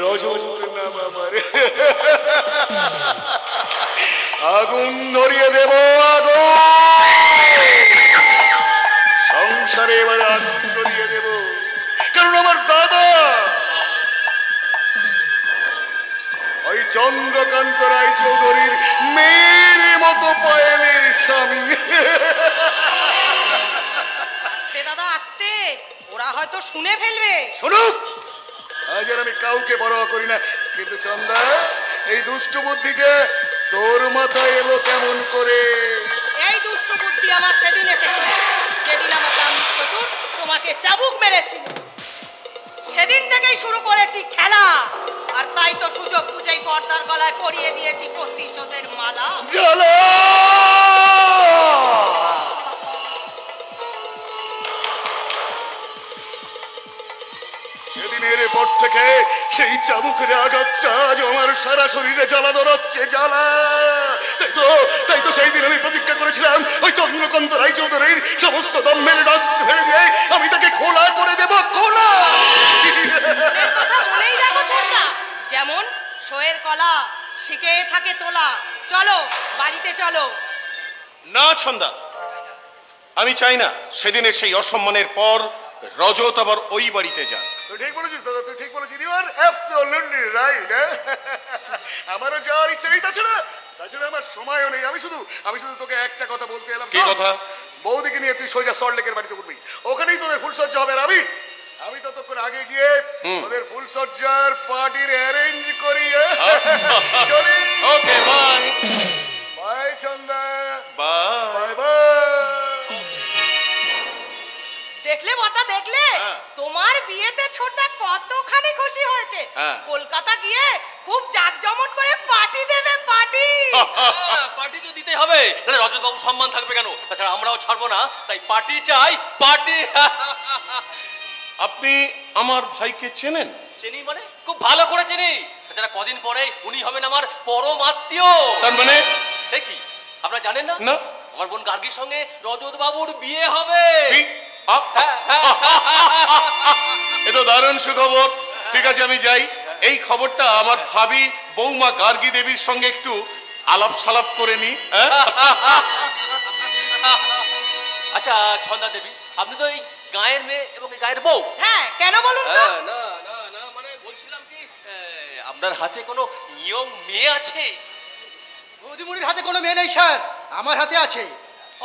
রজত নাম আমার, আগুন ধরিয়ে দেব, আগুন সংসারে এবার আগুন ধরিয়ে দেব। কারণ আমার দাদা ওই চন্দ্রকান্ত রায় চৌধুরীর মেয়ের মতো পায়েলের স্বামী। আস্তে দাদা আস্তে, ওরা হয়তো শুনে ফেলবে। শুনুক, আজ আর আমি কাউকে বড় করি না, কিন্তু চন্দা এই দুষ্ট বুদ্ধিটা তোর মাথায় এলো কেমন করে? এই দুষ্ট বুদ্ধি আমার সেদিন এসেছিল, যেদিন আমার কামিক শ্বশুর তোমাকে চাবুক মেরেছিল। সেদিন থেকেই শুরু করেছি খেলা, আর তাই তো সুযোগ বুঝেই পর্দার গলায় পরিয়ে দিয়েছি প্রতিশোধের মালা। জ্বালা সেদিনের পর থেকে সেই চাবুকের আঘাতটা আজ আমার সারা শরীরে জ্বালা ধরাচ্ছে, জ্বালা। তাই তো সেই দিন আমি প্রতিজ্ঞা করেছিলাম ওই চন্দ্রকান্ত রায় চৌধুরীর সমস্ত দম্ভের রাস্তা ফেলে দিয়ে আমি তাকে খোলা করে দেব, খোলা। কথা বলেই দেখো ছোট্টা, যেমন শোয়ের কলা শিখে থাকে তোলা। চলো বাড়িতে চলো। না ছন্দা, আমি চাই না সেদিনের সেই অসম্মানের পর রজত আবার ওই বাড়িতে যান। তুই ঠিক বলেছিস দাদা, তুই ঠিক বলেছিস, ইউ আর অ্যাবসলিউটলি রাইট। আমারও যাওয়ার ইচ্ছে নেই, তাছাড়া আমার সময়ও নেই। আমি শুধু তোকে একটা কথা বলতে এলাম। কি কথা? বৌদিকে নিয়ে তুই সোজা সল্টলেকের বাড়িতে উঠবি, ওখানেই তোদের ফুলসজ্জা হবে। আর আমি ততক্ষণ আগে গিয়ে তোদের ফুলসজ্জার পার্টির অ্যারেঞ্জ করি। চলি। ওকে, বাই বাই চন্দা, বাই বাই। দেখলে বড়দা, দেখলে তোমার বিয়েতে ছোটদা কতখানি খুশি হয়েছে। কলকাতা গিয়ে খুব জাঁকজমট করে পার্টি দেবে, পার্টি। পার্টি তো দিতে হবে, তাহলে রজত বাবু সম্মান থাকবে কেন? তাছাড়া আমরাও ছাড়বো না, তাই পার্টি চাই, পার্টি। আপনি আমার ভাইকে চেনেন? চিনি মানে খুব ভালো করে চিনি। তাছাড়া কদিন পরে উনি হবেন আমার পরম আত্মীয়। তার মানে? সে কি আপনারা জানেন না? না। আমার বোন গার্গীর সঙ্গে রজত বাবুর বিয়ে হবে। এ তো দারুণ সুখবর। ঠিক আছে, আমি যাই। এই খবরটা আমার ভাবি বৌমা গার্গী দেবীর সঙ্গে একটু আলাপ সালাপ করে নি। আচ্ছা ছন্দা দেবী, আপনি তো এই গায়ের মেয়ে এবং এই গায়ের বউ। হ্যাঁ, কেন বলুন তো? না না না, মানে বলছিলাম কি আপনার হাতে কোনো ইয়ং মেয়ে আছে? বৌদিমণির হাতে কোনো মেয়ে নেই স্যার, আমার হাতে আছে।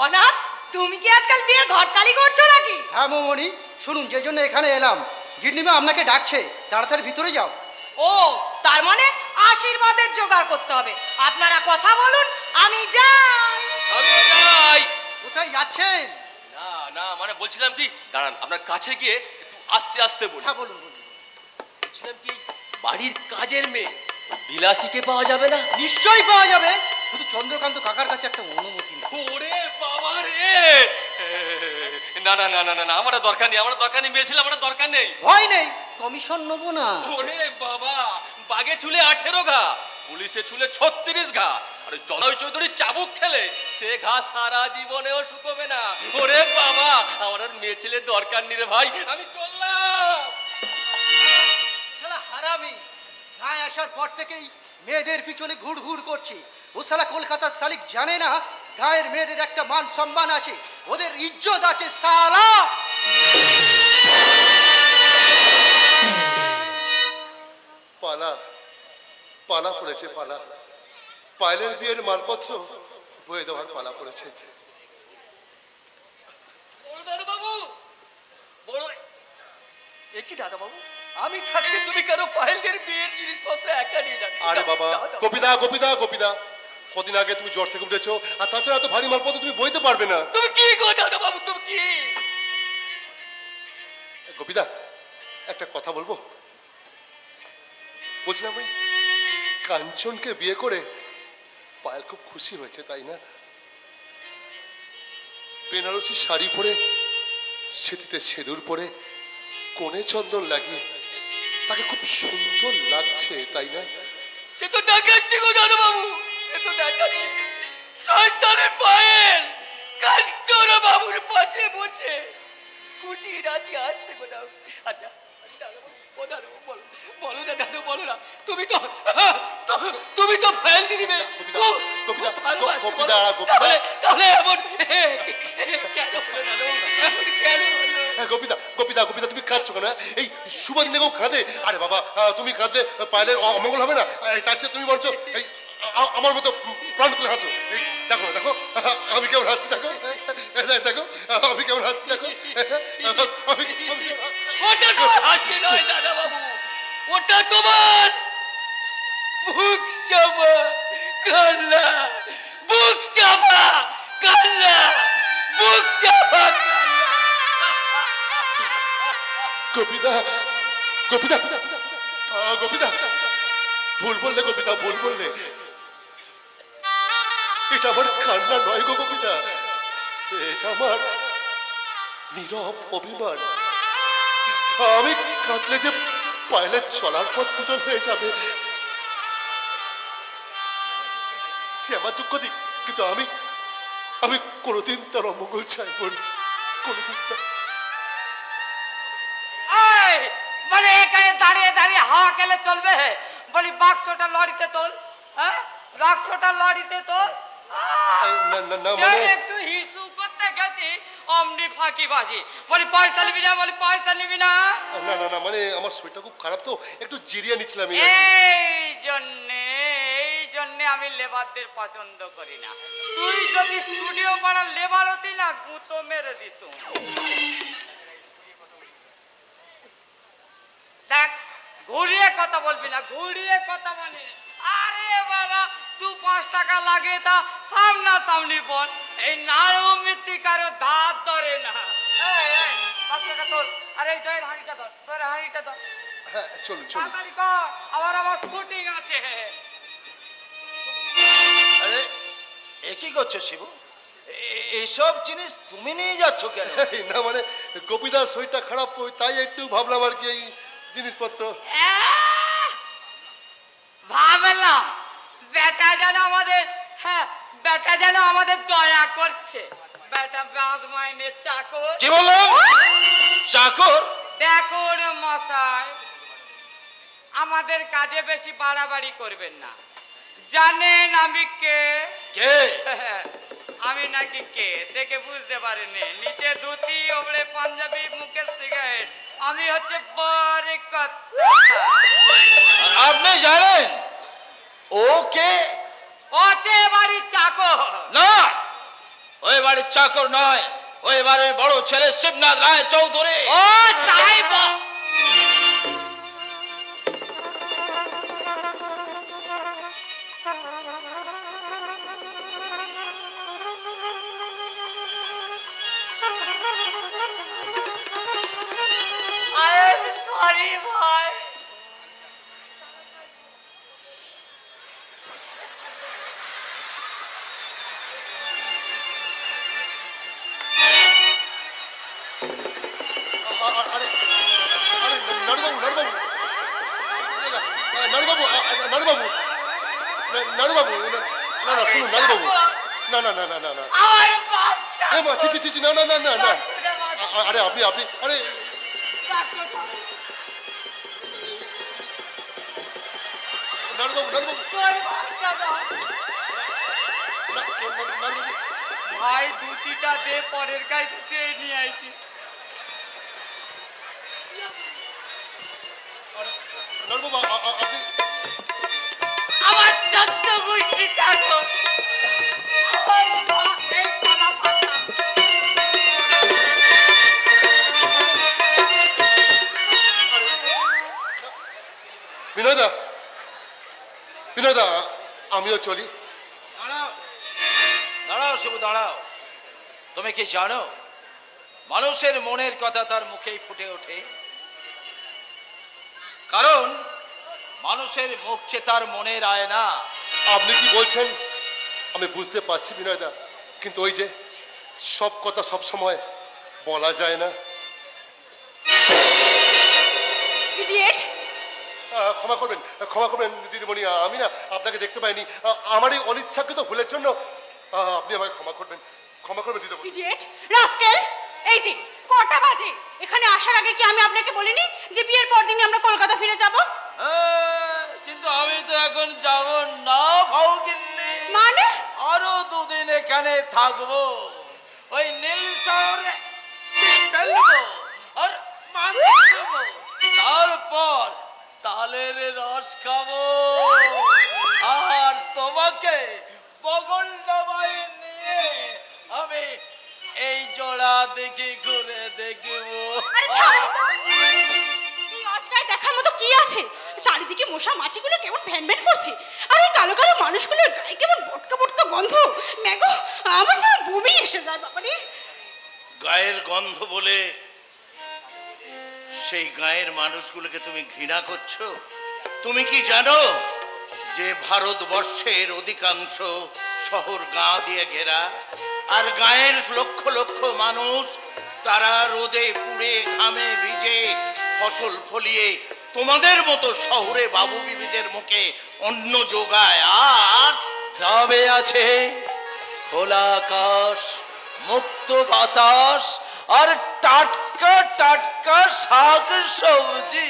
অনাথ, তুমি কি আজকাল বিয়ের ঘটকালি করছো নাকি? হ্যাঁ মৌমণি, শুনুন, যে জন্য এখানে এলাম, গিন্নিমা আপনাকে ডাকছে, তাড়াতাড়ি ভিতরে যাও। ও, তার মানে আশীর্বাদের জোগাড় করতে হবে। আপনারা কথা বলুন, আমি যাই। আমি যাই। কোথায় যাচ্ছেন? না না, মানে বলছিলাম কি, দাঁড়ান আপনার কাছে গিয়ে একটু আস্তে আস্তে বলি। হ্যাঁ বলুন। বলছিলাম কি, বাড়ির কাজের মেয়ে বিলাসীকে পাওয়া যাবে না? নিশ্চয়ই পাওয়া যাবে, শুধু চন্দ্রকান্ত কাকার কাছে একটা অনুমতি নেই। ওরে বাবা রে! না না না না না, আমার দরকার নেই, আমার দরকার নেই, মেয়ে ছিল আমার দরকার নেই। ভয় নেই, কমিশন নেবো না। ওরে বাবা, বাগে চুলে 18 ঘা, পুলিশে চুলে 36 ঘা, আর জলয় চৌধুরী চাবুক খেলে সে ঘা সারা জীবনেও শুকোবে না। ওরে বাবা, আমার আর মেয়ে ছেলের দরকার নেই রে ভাই, আমি চললাম। শালা হারামি, গায়ে আসার পর থেকেই মেয়েদের পিছনে ঘুর ঘুর করছে। ও শালা কলকাতার শালিক জানে না গায়ের মেয়েদের একটা মান সম্মান আছে, ওদের ইজ্জত আছে শালা। পালা পালা পড়েছে, পালা। পায়েলের বিয়ের মালপত্র বয়ে দেওয়ার পালা পড়েছে। একই দাদা বাবু, আমি থাকতে তুমি কেন পায়েলের বিয়ের জিনিসপত্র একা নিয়ে যাচ্ছ? আরে বাবা, গোপিদা গোপিদা গোপিদা, কদিন আগে তুমি জ্বর থেকে উঠেছো, আর তাছাড়া এত ভারী মালপত্র তুমি বইতে পারবে না। তুমি কি গো দাদা বাবু, তুমি কি? গোপিদা, একটা কথা বলবো? বলছিলাম ওই কাঞ্চনকে বিয়ে করে পায়েল খুব খুশি হয়েছে, তাই না? বেনারসি শাড়ি পরে, সেটিতে সিঁদুর পরে, কোণে চন্দন লাগিয়ে তাকে খুব সুন্দর লাগছে, তাই না? সে তো দেখাচ্ছে গো দাদা বাবু, সে তো দেখাচ্ছে। সন্তানের পায়েল কাঞ্চন বাবুর পাশে বসে খুশি রাজি আছে গো দাদু। আচ্ছা ও দাদু বলো বলো না দাদু বলো না, তুমি তো ফাইল দিয়ে দিবে। তাহলে এমন কেন হলো দাদু, এমন কেন হলো? গোপিতা গোপিতা গোপিতা তুমি কাঁদছো কেন? এই শুভ দিনে কেউ কাঁদে? আরে বাবা তুমি কাঁদলে পায়েলের অমঙ্গল হবে না। তার চেয়ে তুমি বলছো এই আমার মতো প্রাণ খুলে হাসো। এই দেখো দেখো আমি কেমন হাসছি, দেখো দেখো আমি কেমন হাসছি, দেখো ওটা তোমার হাসি নয় দাদা বাবু, ওটা তোমার বুক চাপা কান্না, বুক চাপা কান্না, বুক চাপা গোপিতা গোপিতা গোপিতা ভুল বললে গোপিতা, ভুল বললে। এটা আমার কান্না নয় গো গোপিতা, এটা আমার নীরব অভিমান। আমি কাঁদলে যে পায়েলের চলার পথ বদল হয়ে যাবে, সে আমার দুঃখ দিক, কিন্তু আমি আমি কোনোদিন তার অমঙ্গল চাইব না, কোনোদিন তার। মানে এখানে দাঁড়িয়ে দাঁড়িয়ে হাওয়া খেলে চলবে? বলি বাক্সটা লরিতে তোল, হ্যাঁ বাক্সটা লরিতে তোল। একটু হিসু করতে গেছি অমনি ফাঁকি বাজি। বলি পয়সা নিবি না, বলি পয়সা নিবি না। না না না মানে আমার শরীরটা খুব খারাপ তো, একটু জিরিয়ে নিচ্ছিলাম। এই জন্যে আমি লেবারদের পছন্দ করি না। তুই যদি স্টুডিও পাড়ার লেবার হতি না, গুঁতো মেরে দিত। দেখ ঘুরিয়ে কথা বলবি না, ঘুরিয়ে কথা বলি। আরে বাবা তুই 5 টাকা লাগে তা সামনা সামনি বল, এই নাড়ু মৃত্তিকারও ধার ধরে না। বাচ্চাটা তোর, আরে এই দয়ের হাঁড়িটা ধর, তোর হাঁড়িটা ধর। হ্যাঁ চলুন চলুন। আমার শুটিং আছে। আরে এ কি করছো শিবু? এসব জিনিস তুমি নিয়ে যাচ্ছ কেন? না মানে গোপীদার শরীরটা খারাপ, তাই একটু ভাবলাম আর কি এই জিনিসপত্র। ভাবলাম বেটা যেন আমাদের, হ্যাঁ বেটা যেন আমাদের দয়া করছে। বেটা বাদ মাইনে চাকর। কি বললাম? চাকর? দেখো রে মশাই, আমাদের কাজে বেশি বাড়াবাড়ি করবেন না। জানেন আমি কে? কে? আমি নাকি কে দেখে বুঝতে পারিনি। নিচে ধুতি, ওপরে পাঞ্জাবি, মুখে সিগারেট। আমি হচ্ছে বরকত। আপনি জানেন ও কে? ওছে বাড়ির চাকর। না, ওই বাড়ির চাকর নয়, ওই বাড়ির বড় ছেলে শিবনাথ রায় চৌধুরী। ও তাই সরি ভাই। আরে আরে নাড়ুবাবু নাড়ুবাবু নাড়ুবাবু নাড়ুবাবু নাড়ুবাবু না না শুনুন নাড়ুবাবু, না না না না না না আমার বাচ্চা। এ মা ছি ছি ছি না না না না না আরে আপনি আপনি আরে নাড়ুবাবু নাড়ুবাবু নাড়ুবাবু ভাই ধুতিটা দে, পরের গাইতে চেয়ে নিয়ে আইছি। নাড়ুবাবু আপনি আমার 14 গোষ্ঠী চাকর। বিনয়দা বিনয়দা আমিও চলি। দাঁড়াও দাঁড়াও শিবু দাঁড়াও। তুমি কি জানো মানুষের মনের কথা তার মুখেই ফুটে ওঠে? কারণ মানুষের মুখ যে তার মনের আয়না। আপনি কি বলছেন আমি বুঝতে পারছি বিনয়দা, কিন্তু ওই যে সব কথা সব সময় বলা যায় না। ইডিয়েট! ক্ষমা করবেন দিদিমণি, আমি না আপনাকে দেখতে পাইনি। আমার এই অনিচ্ছাকৃত ভুলের জন্য আপনি আমায় ক্ষমা করবেন দিদিমণি। ইডিয়েট! রাস্কেল! এই যে কটা বাজে? এখানে আসার আগে কি আমি আপনাকে বলিনি যে বিয়ের পর দিনই আমরা কলকাতা ফিরে যাব? কিন্তু আমি তো এখন যাব না ভাউগিন্নি। মানে? আরো 2 দিন এখানে থাকবো, ওই নীল শহরে ফেলবো আর মাছ দেবো, তারপর তালের রস খাবো আর তোমাকে বগল ডাবায় নিয়ে আমি এই জোড়া দেখি ঘুরে দেখবো। এই অজগায় দেখার মতো কি আছে? চারিদিকে মশা মাছিগুলো কেমন ভ্যান ভ্যান করছে, আর ওই কালো কালো মানুষগুলোর গায়ে কেমন বটকা বটকা গন্ধ। ম্যাগো, আমার যেন বমি এসে যায় বাবারে। গায়ের গন্ধ বলে সেই গায়ের মানুষগুলোকে তুমি ঘৃণা করছো? তুমি কি জানো যে ভারতবর্ষের অধিকাংশ শহর গাঁ দিয়ে ঘেরা, আর গায়ের লক্ষ লক্ষ মানুষ তারা রোদে পুড়ে ঘামে ভিজে ফসল ফলিয়ে তোমাদের মতো শহরে বাবু বিবিদের মুখে অন্ন যোগায়। আর গ্রামে আছে খোলা আকাশ, মুক্ত বাতাস, আর টাটকা টাটকা শাক সবজি,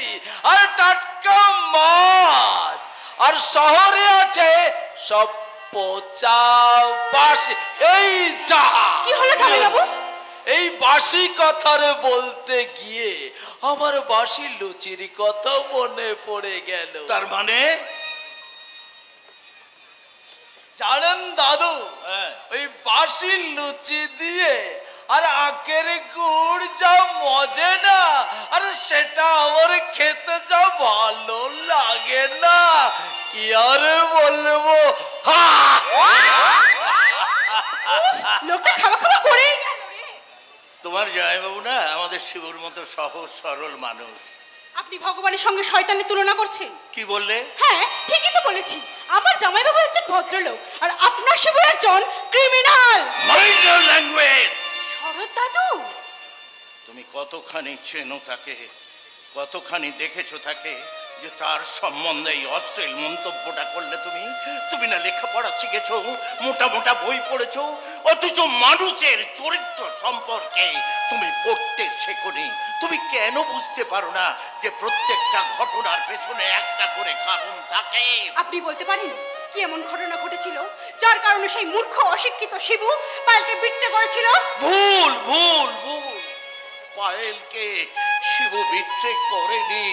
আর টাটকা মাছ। আর শহরে আছে সব পচা বাসি। এই যা কি হলো জামাই বাবু? এই বাসি কথারে বলতে গিয়ে আমার বাসি লুচির কথা মনে পড়ে গেল। তার মানে জানেন দাদু, ওই বাসি লুচি দিয়ে আর আখের গুড় যা মজে না, আর সেটা আমার খেতে যা ভালো লাগে না, কি আর বলবো। লোকটা খাওয়া খাওয়া করে। তোমার জামাইবাবু না আমাদের শিবুর মতো সহজ সরল মানুষ। আপনি ভগবানের সঙ্গে শয়তানের তুলনা করছেন। কি বললে? হ্যাঁ, ঠিকই তো বলেছি। আমার জামাইবাবু একজন ভদ্রলোক, আর আপনার শিবু একজন criminal. Mind your language. Sharat দাদু, তুমি কতখানি চেনো তাকে, কতখানি দেখেছো তাকে, যে তার সম্বন্ধে এই অশ্লীল মন্তব্যটা করলে? তুমি না লেখাপড়া শিখেছো, মোটা মোটা বই পড়েছো, অথচ মানুষের চরিত্র সম্পর্কে তুমি পড়তে শেখোনি। তুমি কেন বুঝতে পারো না যে প্রত্যেকটা ঘটনার পেছনে একটা করে কারণ থাকে? আপনি বলতে পারেন কি এমন ঘটনা ঘটেছিল যার কারণে সেই মূর্খ অশিক্ষিত শিবু পায়েলকে বিট্টে করেছিল? ভুল ভুল ভুল। পায়েলকে শিবু বিট্রে করেনি,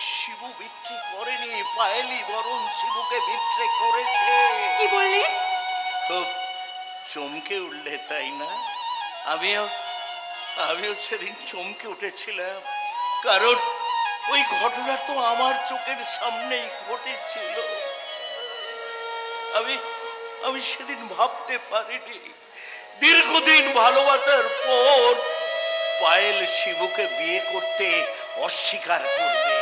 শিবু বিট্রে করেনি, পায়েলই বরং শিবুকে বিট্রে করেছে। কি বললে? খুব চমকে উঠলে তাই না? আমিও সেদিন চমকে উঠেছিলাম, কারণ ওই ঘটনা তো আমার চোখের সামনেই ঘটেছিল। আমি সেদিন ভাবতে পারিনি দীর্ঘদিন ভালোবাসার পর পায়েল শিবুকে বিয়ে করতে অস্বীকার করবে।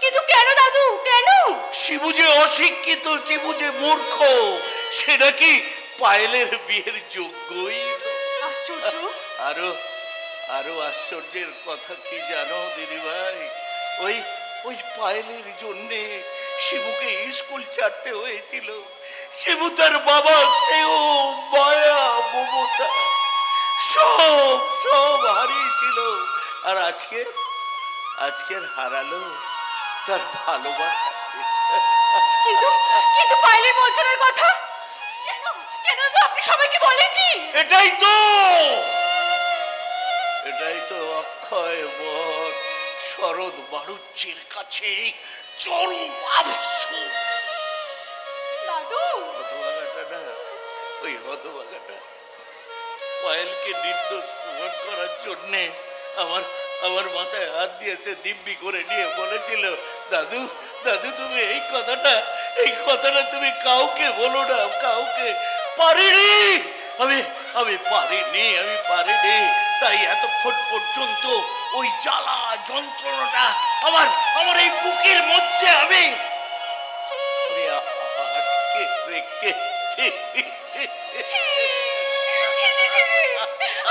কিন্তু কেন দাদু, কেন? শিবু যে অশিক্ষিত, শিবু যে মূর্খ, সেটা কি পায়েলের বিয়ের যোগ্যই? আশ্চর্য। আরো আশ্চর্যের কথা কি জানো দিদিভাই? ওই পায়েলের জন্যে শিবুকে স্কুল ছাড়তে হয়েছিল। শিবু তার বাবা স্নেহ, মায়া, মমতা সব হারিয়েছিল, আর আজকের হারালো তার ভালোবাসা। কিন্তু পায়েলের বঞ্চনার কথা কেন তো আপনি সবাইকে বলেননি? এটাই তো অক্ষয় বর শরৎ বাড়ুজ্যের কাছে চরম আফসোস। দাদু, ওই হতভাগাটা পায়েলকে নির্দোষ প্রমাণ করার জন্যে আমার মাথায় হাত দিয়েছে, দিব্যি করে নিয়ে বলেছিল, দাদু তুমি এই কথাটা তুমি কাউকে বলো না, কাউকে। পারিনি, আমি পারিনি। তাই এতক্ষণ পর্যন্ত ওই জ্বালা যন্ত্রণাটা আমার এই বুকের মধ্যে আমি আটকে রেখেছি।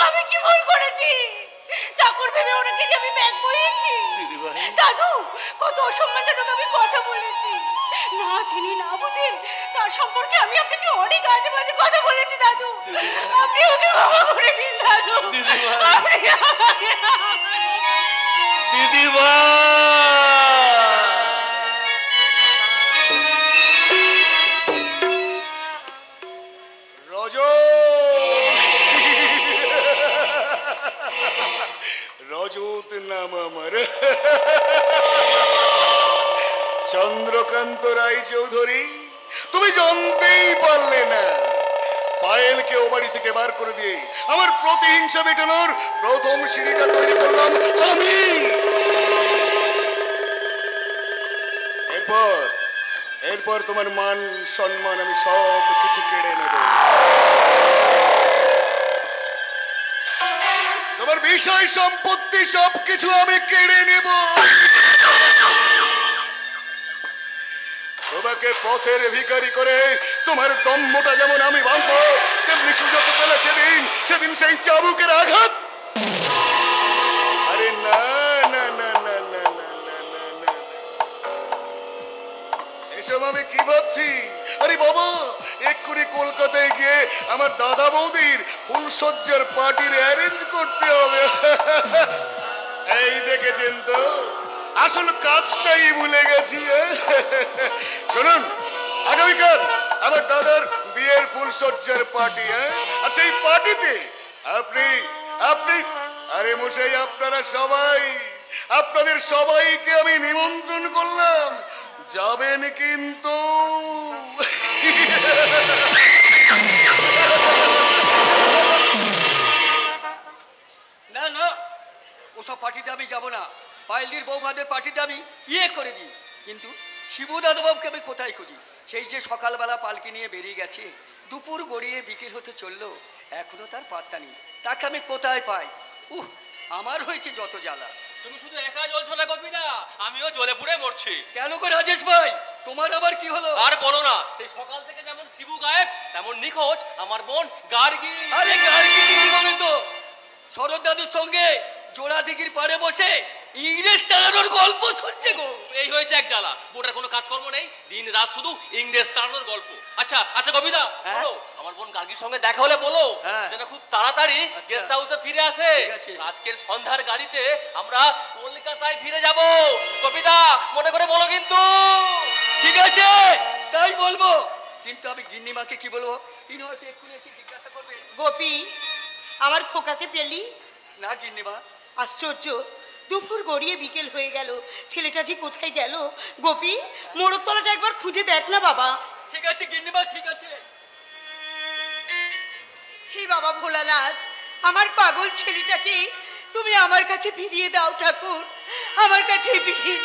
আমি কি ভুল করেছি? চাকর ভেবে ওনাকে যে আমি ব্যাগ বইয়েছি। দাদু, কত অসম্মানজনক আমি কথা বলেছি। না চিনি না বুঝি তার সম্পর্কে আমি আপনাকে অনেক আজে বাজে কথা বলেছি দাদু। আপনি ওকে ক্ষমা করে দিন দাদু। দিদিমা রজত নাম আমার। চন্দ্রকান্ত রায় চৌধুরী, তুমি জানতেই পারলে না পায়েলকে ও বাড়ি থেকে বার করে দিয়ে আমার প্রতিহিংসা মেটানোর প্রথম সিঁড়িটা তৈরি করলাম আমি। এরপর তোমার মান সম্মান আমি সব কিছু কেড়ে নেব। তোমার বিষয় সম্পত্তি সবকিছু আমি কেড়ে নেব। তোমাকে পথের ভিখারি করে তোমার দম্মটা যেমন আমি ভাঙবো, তেমনি সুযোগ পেলে সেদিন সেই চাবুকের আঘাত। আরে না না না না না না না না না, এসব আমি কি ভাবছি? আরে বাবা, এক্ষুনি কলকাতায় গিয়ে আমার দাদা বৌদির ফুলসজ্জার পার্টির অ্যারেঞ্জ করতে হবে। এই দেখেছেন তো, আসল কাজটাই ভুলে গেছি। শুনুন, আগামীকাল আমার দাদার বিয়ের ফুলসজ্জার পার্টি, আর সেই পার্টিতে আপনি আরে মশাই, আপনারা সবাই, আপনাদের সবাইকে আমি নিমন্ত্রণ করলাম, যাবেন কিন্তু। না না, ওসব পার্টিতে আমি যাব না। পায়েলদির বৌভাতের পার্টিতে আমি করে দিই, কিন্তু শিবু দাদাবাবুকে আমি কোথায় খুঁজি? সেই যে সকালবেলা পালকি নিয়ে বেরিয়ে গেছে, দুপুর গড়িয়ে বিকেল হতে চললো, এখনো তার পাত্তা নেই। তাকে আমি কোথায় পাই? আমার হয়েছে যত জ্বালা। তুমি শুধু একা জ্বলছো না গোপীদা, আমিও জ্বলে পুড়ে মরছি। কেন গো রাজেশ ভাই, তোমার আবার কি হলো? আর বলো না, এই সকাল থেকে যেমন শিবু গায়েব তেমন নিখোঁজ আমার বোন গার্গী। আরে গার্গী দিদি বলে তো শরৎ দাদুর সঙ্গে জোড়া দিঘির পাড়ে বসে ইংরেজ তাড়ানোর গল্প শুনছে গো। এই হয়েছে এক জ্বালা, বোটার কোনো কাজকর্ম নেই, দিন রাত শুধু ইংরেজ তাড়ানোর গল্প। আচ্ছা আচ্ছা গোপীদা, আমার বোন গার্গীর সঙ্গে দেখা হলে বলো যেন খুব তাড়াতাড়ি গেস্ট হাউসে ফিরে আসে। আজকের সন্ধ্যার গাড়িতে আমরা কলকাতায় ফিরে যাব। গোপীদা, মনে করে বলো কিন্তু। ঠিক আছে, তাই বলবো, কিন্তু আমি গিন্নিমাকে কি বলবো? তিনি হয়তো এক্ষুনি এসে জিজ্ঞাসা করবে, গোপী, আমার খোকাকে পেলি? না গিন্নিমা। আশ্চর্য, দুপুর গড়িয়ে বিকেল হয়ে গেল, ছেলেটা যে কোথায় গেল? গোপী, মোড়ের তলাটা একবার খুঁজে দেখ না বাবা। ঠিক আছে গিন্নিমা, ঠিক আছে। হে বাবা ভোলানাথ, আমার পাগল ছেলেটাকে তুমি আমার কাছে ফিরিয়ে দাও ঠাকুর, আমার কাছে ফিরিয়ে।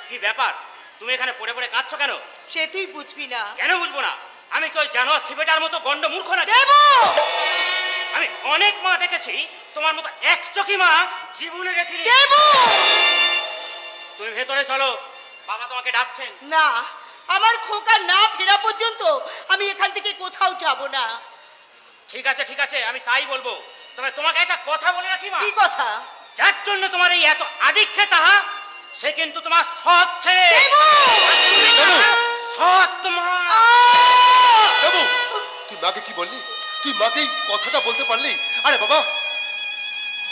কি ব্যাপার, তুমি এখানে পড়ে পড়ে কাঁদছো কেন? সে তুই বুঝবি না। কেন বুঝবো না? আমি তো জানোয়ার সিবেটার মতো গন্ড মূর্খ না। দেব, আমি অনেক মা দেখেছি, তোমার মতো এক চোখি মা জীবনে দেখিনি। দেব, তুমি ভেতরে চলো, বাবা তোমাকে ডাকছেন। না, আমার খোকা না ফেরা পর্যন্ত আমি এখান থেকে কোথাও যাব না। ঠিক আছে ঠিক আছে, আমি তাই বলবো। তবে তোমাকে একটা কথা বলে রাখি মা। কি কথা? যার জন্য তোমার এই এত আদিক্ষেতা, সে কিন্তু তোমার সৎ ছেলে। সৎ মা। দেবু, তুই মাকে কি বললি? তুই মাকে এই কথাটা বলতে পারলি? আরে বাবা,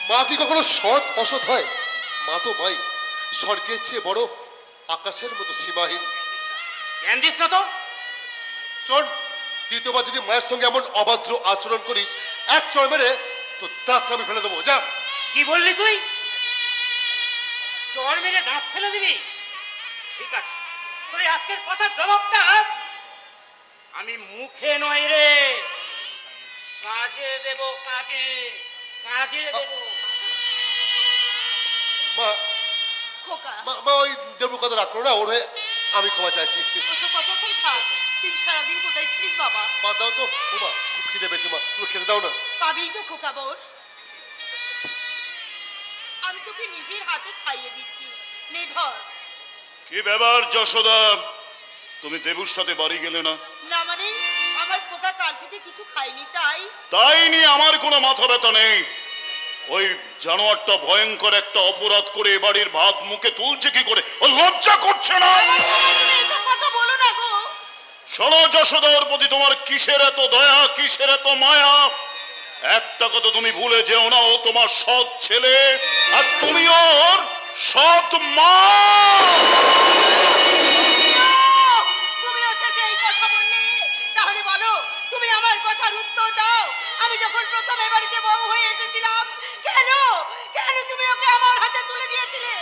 মা কি কখনো সৎ অসৎ হয়? মা তো মাই, স্বর্গের চেয়ে বড়, আকাশের মতো সীমাহীন। জ্ঞান দিস না তো। শোন, দ্বিতীয়বার যদি মায়ের সঙ্গে এমন অভদ্র আচরণ করিস, এক চড় মেরে তো দাঁত আমি ফেলে দেবো। যা। কি বললি তুই? চড় মেরে দাঁত ফেলে দিবি? ঠিক আছে, তোর আজকের কথার জবাবটা আমি মুখে নয় রে, কাজে দেব, কাজে কাজে দেব। মা, খোকা, মা ওই দেবুর কথা রাখলো না, ওর হয়ে আমি ক্ষমা চাইছি। ওসব কতক্ষণ থাক, তুই সারাদিন কোথায় ছিলিস বাবা? মা দাও তো, ও মা খুব খিদে পেয়েছে, মা তুমি খেতে দাও না। পাবি তো খোকা, বস, আমি তোকে নিজের হাতে খাইয়ে দিচ্ছি, নে ধর। কি ব্যাপার যশোদা, তুমি দেবুর সাথে বাড়ি গেলে না? না মানে, আমার খোকা কাল থেকে কিছু খায়নি, তাই তাই নিয়ে আমার কোনো মাথা ব্যথা নেই। ওই জানোয়ারটা ভয়ঙ্কর একটা অপরাধ করে এ বাড়ির ভাত মুখে তুলছে কি করে? ও লজ্জা করছে না? তুমি এসব কথা বলো না গো। শোনো যশোদার প্রতি তোমার কিসের এত দয়া, কিসের এত মায়া? একটা কথা তুমি ভুলে যেও না, ও তোমার সৎ ছেলে আর তুমি ওর সৎ মা। তুমিও শেষে এই কথা বললে, তাহলে বলো তুমি আমার কথার উত্তর দাও। আমি যখন প্রথম এ বাড়িতে বউ হয়ে এসেছিলাম, কেন কেন তুমি ওকে আমার হাতে তুলে দিয়েছিলে?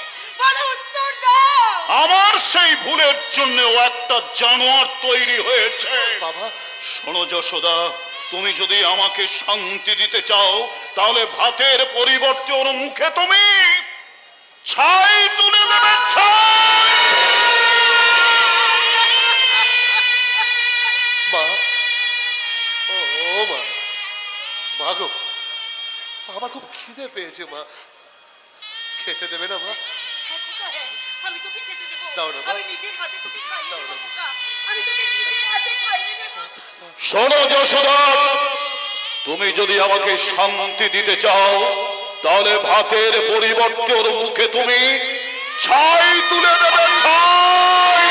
বলো, উত্তর দাও। আমার সেই ভুলের জন্য ও একটা জানোয়ার তৈরি হয়েছে। বাবা, শোনো যশোদা, তুমি যদি আমাকে শান্তি দিতে চাও তাহলে ভাতের পরিবর্তে ওর মুখে তুমি ছাই তুলে দেবে। ছাই। মা, ও মা, মা গো, আমার খুব খিদে পেয়েছে মা, খেতে দেবে না মা? আমি তোকে খেতে দেবো। দাও না মা। আমি নিজের হাতে তোকে খাইয়ে দাও না দেবো। মা। আমি তোকে নিজের হাতে খাইয়ে দেবো। শোনো যশোদা, তুমি যদি আমাকে শান্তি দিতে চাও তাহলে ভাতের পরিবর্তে ওর মুখে তুমি ছাই তুলে দেবে। ছাই।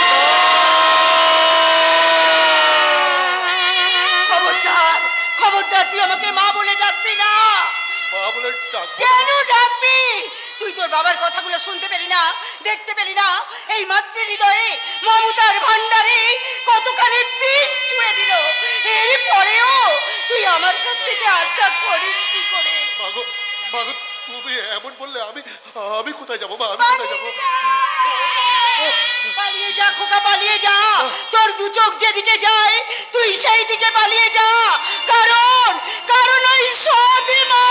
খবরদার, খবরদার, তুই আমাকে মা বলে ডাকবি না। মা বলে ডাকবো? কেন ডাকবি? তুই তোর বাবার কথাগুলো শুনতে পেলি না, দেখতে পেলি না? এই মাতৃ হৃদয়ে মমতার ভান্ডারে কতখানি বিষ ছুঁড়ে দিল। এরপরেও তুই আমার কাছ থেকে আশা করিস কি করে? মাগো, মাগো, তুমি এমন বললে আমি কোথায় যাবো মা? আমি কোথায় যাবো? পালিয়ে যা খোকা, পালিয়ে যা। তোর দু চোখ যেদিকে যায় তুই সেই দিকে পালিয়ে যা। কারণ কারণ ওই সৎমা,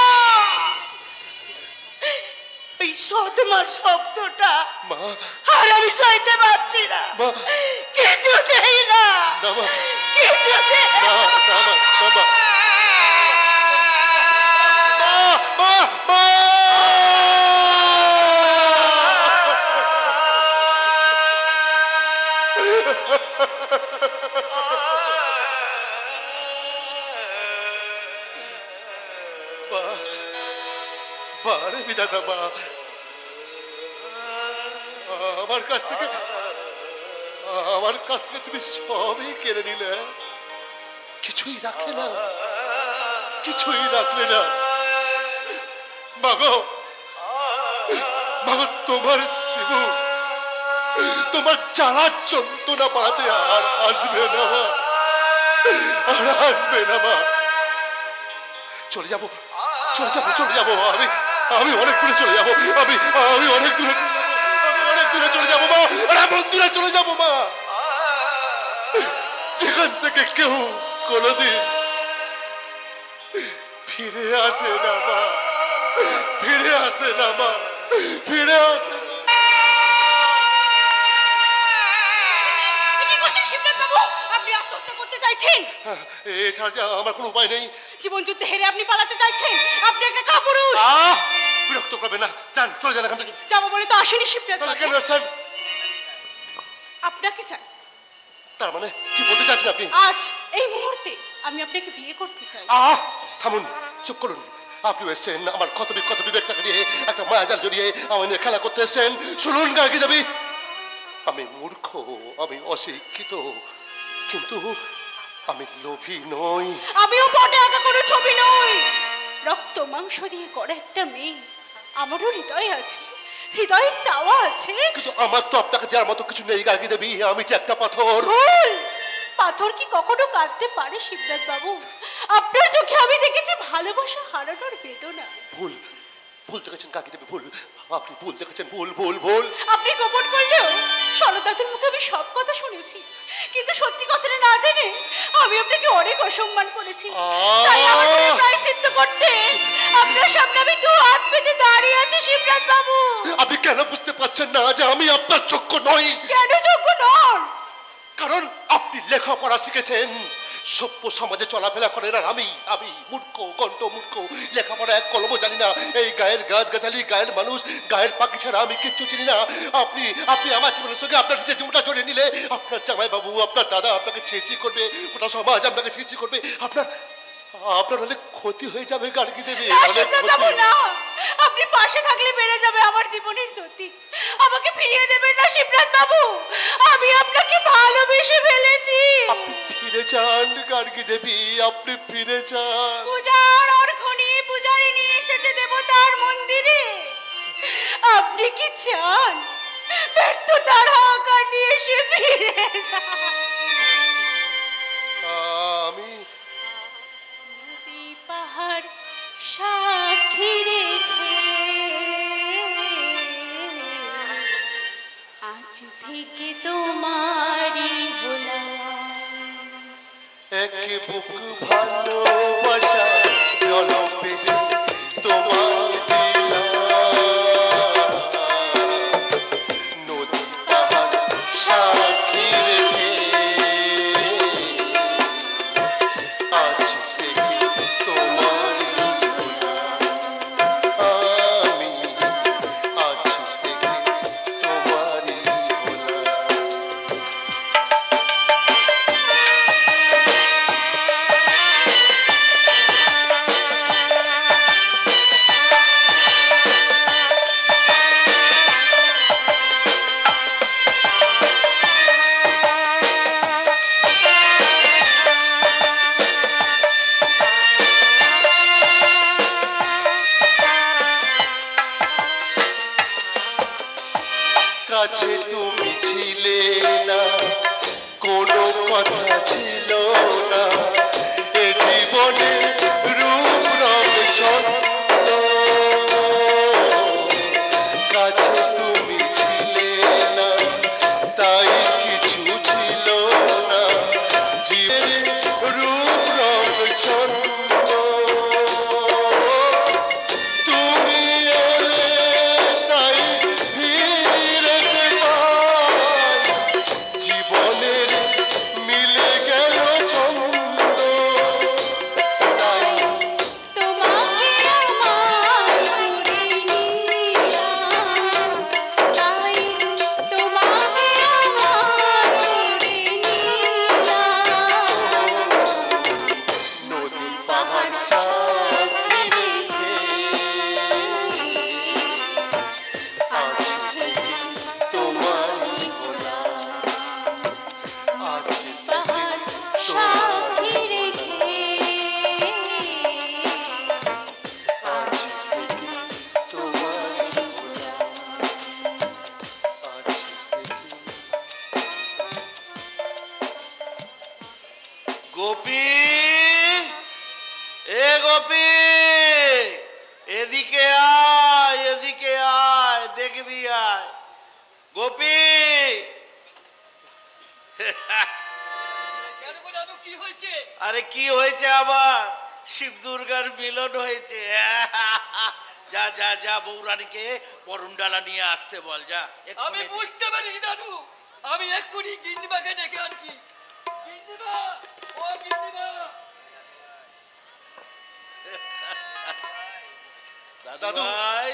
ওই সৎমা শব্দটা মা, আর আমি সইতে পারছি না। মা, কিছুতেই না, না মা, কিছুতেই না, না মা, না মা। মা, মা, মা, বারে বিধাতা মা, আমার কাছ থেকে তুমি সবই কেড়ে নিলে, কিছুই রাখলে না, কিছুই রাখলে না। মাগো, মাগো, তোমার শিবু, তোমার জ্বালার যন্ত্রণা বাড়াতে আর আসবে না মা, আর আসবে না মা। চলে যাবো, চলে যাবো, চলে যাবো। আমি অনেক দূরে চলে যাবো। আমি অনেক দূরে, আমি অনেক দূরে চলে যাবো মা, আর এমন দূরে চলে যাবো মা, যেখান থেকে কেউ কোনোদিন ফিরে আসে না মা, ফিরে আসে না মা, ফিরে আসে। কি করছেন শিবনাথ বাবু? আপনি আত্মহত্যা করতে চাইছেন? এছাড়া যে আমার কোনো উপায় নেই। জীবন যুদ্ধে হেরে আপনি পালাতে চাইছেন? আপনি একটা কাপুরুষ। বিরক্ত করবে না, যান, চলে যান এখান থেকে। যাবো বলে তো আসেনি শিবনাথ তাহলে বাবু। কেন আসছেন? আপনাকে চাই। তার মানে কি বলতে চাচ্ছেন আপনি? আজ এই মুহূর্তে আমি আপনাকে বিয়ে করতে চাই। থামুন, চুপ করুন। আপনি এসেছেন আমার ক্ষত বিবেকটাকে নিয়ে একটা মায়াজাল জড়িয়ে আমার নিয়ে খেলা করতে এসেছেন। শুনুন গার্গী দেবী, আমি মূর্খ, আমি অশিক্ষিত, কিন্তু আমি লোভী নই। আমিও পটে আঁকা কোনো ছবি নই। রক্ত মাংস দিয়ে গড়া একটা মেয়ে। আমারও হৃদয় আছে, হৃদয়ের চাওয়া আছে। কিন্তু আমার তো আপনাকে দেওয়ার মতো কিছু নেই গার্গী দেবী, আমি যে একটা পাথর। ভুল। পাথর কি কখনো কাঁদতে পারে শিবনাথ বাবু? আপনার চোখে আমি দেখেছি ভালোবাসা হারানোর বেদনা। ভুল, ভুল দেখেছেন গার্গী দেবী, ভুল। আপনি ভুল দেখেছেন, ভুল, ভুল, ভুল। আপনি গোপন করলেও শরদাতুর মুখে আমি সব কথা শুনেছি, কিন্তু সত্যি কথাটা না জেনে আমি আপনাকে অনেক অসম্মান করেছি। তাই আমার মনে প্রায়শ্চিত্ত করতে আপনার সামনে আমি দু হাত পেতে দাঁড়িয়ে আছি শিবনাথ বাবু। আপনি কেন বুঝতে পারছেন না যে আমি আপনার যোগ্য নই? কেন যোগ্য নন? কারণ আপনি লেখাপড়া শিখেছেন, সভ্য সমাজে চলাফেরা করেন, আর আমি মূর্খ, কণ্ঠ মূর্খ, লেখাপড়া এক কলমও জানি না। এই গায়ের গাছগাছালি, গায়ের মানুষ, গায়ের পাখি ছাড়া আমি কিচ্ছু চিনি না। আপনি আমার জীবনের সঙ্গে আপনার নিজের জীবনটা জড়িয়ে নিলে আপনার জামাই বাবু, আপনার দাদা আপনাকে ছিঁচি করবে, গোটা সমাজ আপনাকে ছিঁচি করবে। আপনার অনেক ক্ষতি হয়ে যাবে গার্গী দেবী, অনেক ক্ষতি। আপনি পাশে থাকলে বেড়ে যাবে আমার জীবনের জ্যোতি। আমাকে ফিরিয়ে দেবেন না শিবনাথ বাবু, আমি আপনাকে ভালোবেসে ফেলেছি। আপনি ফিরে যান গার্গী দেবী, আপনি ফিরে যান। পূজার অর্ঘ্যে পূজারি নিয়ে এসেছে দেবতার মন্দিরে, আপনি কি চান ব্যর্থতার হাহাকার নিয়ে এসে ফিরে যান? আমি নদী পাহাড় সাক্ষী রেখে আজ থেকে তোমারই হলাম। এক বুক ভালোবাসা জলপেশে তোমায় দিলাম, নদী পাহাড় সাক্ষী রেখে আজ থেকে তোমারই হলাম, আমি আজ থেকে তোমারই হলাম। কাছে তুমি ছিলে না, কোনো কথা ছিল না, এ জীবনে রূপ রঙ ছন্দ। কাছে তুমি ছিলে না, তাই কিছু ছিল না, জীবনে রূপ রঙ ছন্দ। তুমি এলে তাই ফিরেছে পাই, জীবনের মিলে গেল ছন্দ। তাই তোমাকে আমার করে নিলাম, তাই তোমাকে আমার করে নিলাম। নদী পাহাড় সাক্ষী রেখে আজ থেকে তোমারই হলাম, আজ পাহাড় সাক্ষী রেখে আজ থেকে তোমারই হলাম, আজ থেকে। গোপী, এ গোপী, এদিকে আয়, এদিকে আয়, দেখবি আয়। গোপী, কেন গো দাদু, কি হয়েছে? আরে কি হয়েছে আবার? শিব দুর্গার মিলন হয়েছে। যা যা যা, বৌরানীকে বরুণডালা নিয়ে আসতে বল, যা আমি এক্ষুনি। বুঝতে পারিনি দাদু, আমি এক্ষুনি গিন্নিমাকে ডেকে আনছি। গিন্নিমা, ও গিন্নিমা। দাদু ভাই,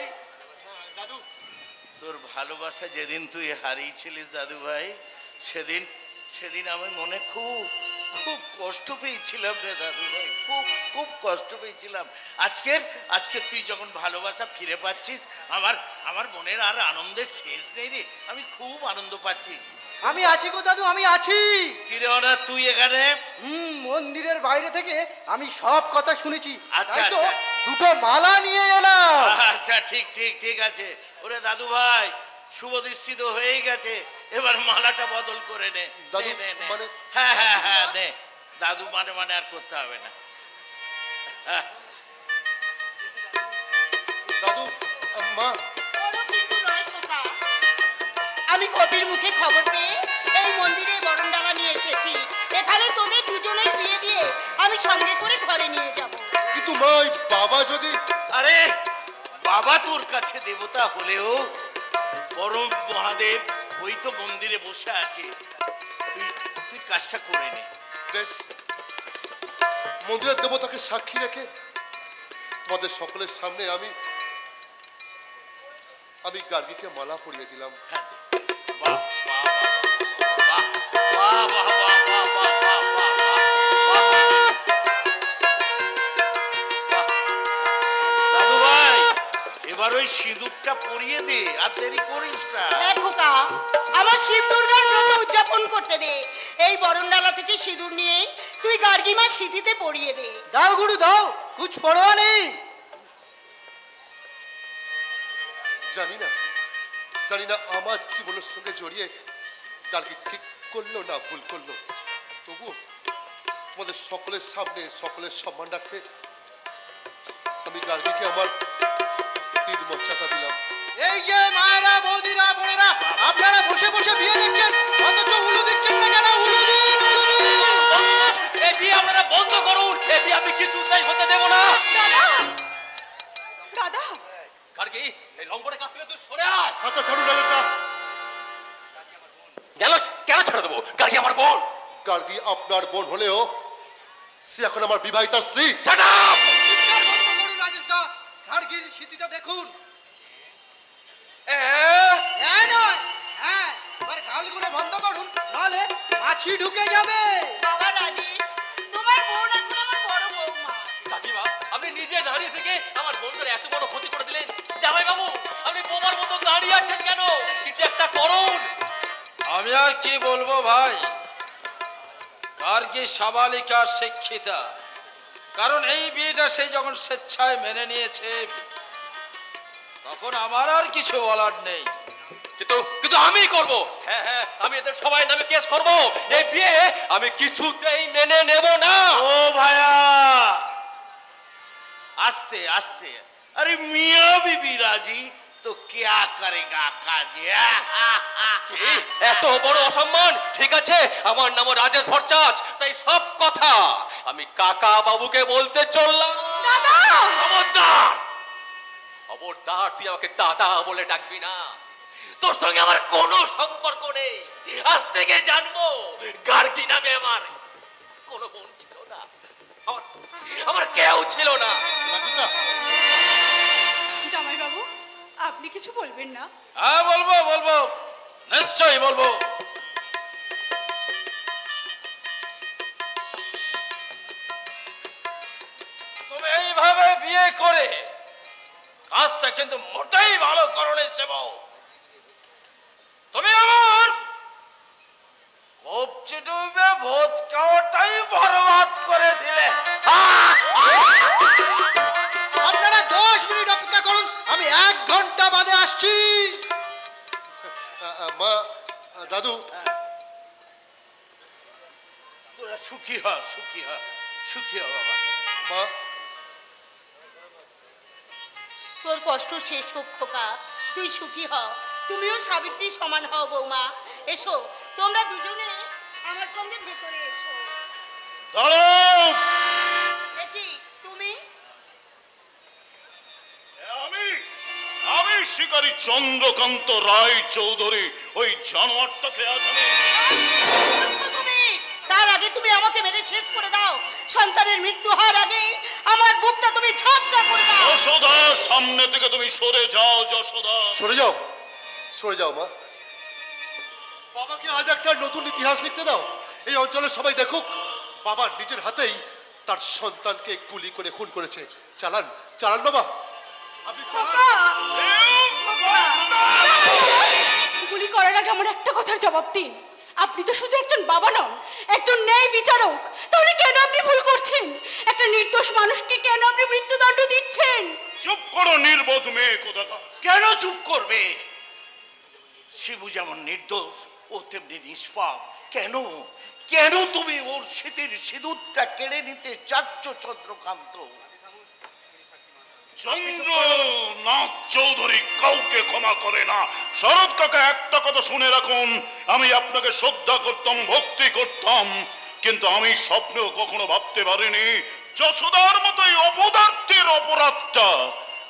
দাদু, তোর ভালোবাসা যেদিন তুই হারিয়েছিলিস দাদু ভাই, সেদিন সেদিন আমি মনে খুব খুব কষ্ট পেয়েছিলাম রে দাদু ভাই, খুব খুব কষ্ট পেয়েছিলাম। আজকে তুই যখন ভালোবাসা ফিরে পাচ্ছিস, আমার আমার মনের আর আনন্দের শেষ নেই রে, আমি খুব আনন্দ পাচ্ছি। আমি আছি গো দাদু, আমি আছি। কিরে ওরা, তুই এখানে? মন্দিরের বাইরে থেকে আমি সব কথা শুনেছি, আচ্ছা, তাই তো আচ্ছা, আচ্ছা। দুটো মালা নিয়ে এলাম। আচ্ছা, ঠিক ঠিক ঠিক আছে। ওরে দাদু ভাই, শুভ দৃষ্টি তো হয়েই গেছে, এবার মালাটা বদল করে নে। দাদু, নে, নে, নে। মানে? হ্যাঁ হ্যাঁ হ্যাঁ, নে। দাদু মানে মানে আর করতে হবে না। দাদু, মা, বড় কিন্তু নয় খোকা। আমি কবির মুখে খবর পেয়ে এই মন্দিরে বরণডালা নিয়ে এসেছি। এখানে তোদের দুজনের বিয়ে দিয়ে আমি সঙ্গে করে ঘরে নিয়ে যাব। কিন্তু মা, ওই বাবা যদি। আরে বাবা তোর কাছে দেবতা হলেও পরম মহাদেব ওই তো মন্দিরে বসে আছে, তুই তুই কাজটা করে নে। বেশ, মন্দিরের দেবতাকে সাক্ষী রেখে তোমাদের সকলের সামনে আমি গার্গীকে মালা পরিয়ে দিলাম। হ্যাঁ, বাহ বাহ বাহ বাহ বাহ বাহ বাহ বাহ বাহ বাহ বাহ। দাদু ভাই, এবার ওই সিঁদুরটা পরিয়ে দে, আর দেরি করিস না। খোকা, আমার শিব দুর্গার ব্রত উদযাপন করতে দে। এই বরণডালা থেকে সিঁদুর নিয়ে তুই গার্গিমার সিঁথিতে পরিয়ে দে। দাও গুরু দাও, কুছ পরোয়া নেই। জানি না আমার জীবনের সঙ্গে জড়িয়ে গার্গী ঠিক করলো না ভুল করলো, তবুও তোমাদের সকলের সামনে সকলের সম্মান রাখতে আমি গার্গীকে আমার স্ত্রীর মর্যাদা দিলাম। এই যে মায়েরা, বৌদিরা, বোনেরা, আপনারা বসে বসে বিয়ে দেখছেন, অথচ উলু দিচ্ছেন না কেন? উলু দিন, উলু দিন। এই বিয়ে আপনারা বন্ধ করুন, এই বিয়ে আমি কিছুতেই হতে দেব না। দাদা দাদা গার্গী, এই লঙ্গরের কাছ থেকে তুই সরে আয়। হাত ছাড়ুন নালেরদা। কেন ছেড়ে দেবো? গার্গী আমার বোন। গার্গী আপনার বোন হলেও সে এখন আমার বিবাহিতা স্ত্রী। চিৎকার বন্ধ করুন রাজেশ দা, গার্গীর স্মৃতিটা দেখুন। হ্যাঁ নয়, হ্যাঁ, এবার গালগুলো বন্ধ করুন, নাহলে মাছি ঢুকে যাবে। বাবা রাজেশ, তোমার বোন এখন আমার বড় বৌমা। কাকিমা, আপনি নিজে দাঁড়িয়ে থেকে আমার বোনদের এত বড় ক্ষতি করে দিলেন। জামাই বাবু, আপনি বোমার মতো দাঁড়িয়ে আছেন কেন? কিছু একটা করুন। আমি আর কি বলবো ভাই, গার্গী সাবালিকা শিক্ষিতা, কারণ এই বিয়েটা সেই যখন স্বেচ্ছায় মেনে নিয়েছে তখন আমার আর কিছু বলার নেই। কিন্তু আমি করব। হ্যাঁ হ্যাঁ, আমি এদের সবাই নামে কেস করব। এই বিয়ে আমি কিছুতেই মেনে নেব না। ও ভাইয়া, আস্তে আস্তে। আরে মিয়া বিবি রাজি তো क्या करेगा কাজে। এত বড় অসম্মান? ঠিক আছে, আমার নাম রাজেশ ভট্টাচ, তাই সব কথা আমি কাকা বাবুকে বলতে চললাম। দাদা খবরদার, খবরদার, তুই আমাকে দাদা বলে ডাকবি না। তোর সঙ্গে আমার কোনো সম্পর্ক নেই। আজ থেকে জানবো গার্গী নামে আমার কোনো বোন ছিল না, আমার কেউ ছিল না। জামাই বাবু, আপনি কিছু বলবেন না? হ্যাঁ বলবো, বলবো, নিশ্চয়ই বলবো। তুমি এইভাবে বিয়ে করে কাজটা কিন্তু মোটেই ভালো করো সেবক। তুমি আমার কবজি ডুবে ভোজ খাওয়াটাই বরবাদ করে দিলে। আপনারা 10 মিনিট অপেক্ষা করুন, আমি 1 ঘন্টা বাদে আসছি। মা, দাদু, তোরা সুখী হ, সুখী হ, সুখী হ বাবা। মা, তোর কষ্ট শেষ হোক খোকা, তুই সুখী হ। তুমিও সাবিত্রী সমান হও বৌমা। এসো, তোমরা দুজনে আমার সঙ্গে ভেতরে এসো। দাঁড়াও। দেখি তুমি আমি শিকারী চন্দ্রকান্ত রায় চৌধুরী, ওই জানোয়ারটাকে আজ আমি। তার আগে তুমি আমাকে মেরে শেষ করে দাও। সন্তানের মৃত্যু হওয়ার আগে আমার বুকটা তুমি ঝাঁঝরা করে দাও। যশোদা, সামনে থেকে তুমি সরে যাও। যশোদা, সরে যাও, সরে যাও মা। বাবাকে আজ একটা নতুন ইতিহাস লিখতে দাও। এই অঞ্চলের সবাই দেখুক বাবা নিজের হাতেই তার সন্তানকে গুলি করে খুন করেছে। চালান, চালান বাবা, আপনি চালান। গুলি করার আগে আমার একটা কথার জবাব দিন। আপনি তো শুধু একজন বাবা নন, একজন ন্যায় বিচারক। তাহলে কেন আপনি ভুল করছেন? একটা নির্দোষ মানুষকে কেন আপনি মৃত্যুদণ্ড দিচ্ছেন? চুপ করো নির্বোধ মেয়ে কোথাকার। কেন চুপ করবে? শিবু যেমন নির্দোষ, ও তেমনি নিষ্পাপ। কেন কেন তুমি ওর স্মৃতির সিঁদুরটা কেড়ে নিতে চাচ্ছ চন্দ্রকান্ত? চন্দ্রনাথ চৌধুরী কাউকে ক্ষমা করে না। শরৎ কাকা, একটা কথা শুনে রাখুন, আমি আপনাকে শ্রদ্ধা করতাম, ভক্তি করতাম, কিন্তু আমি স্বপ্নেও কখনো ভাবতে পারিনি যশোদার মতোই অপদার্থের অপরাধটা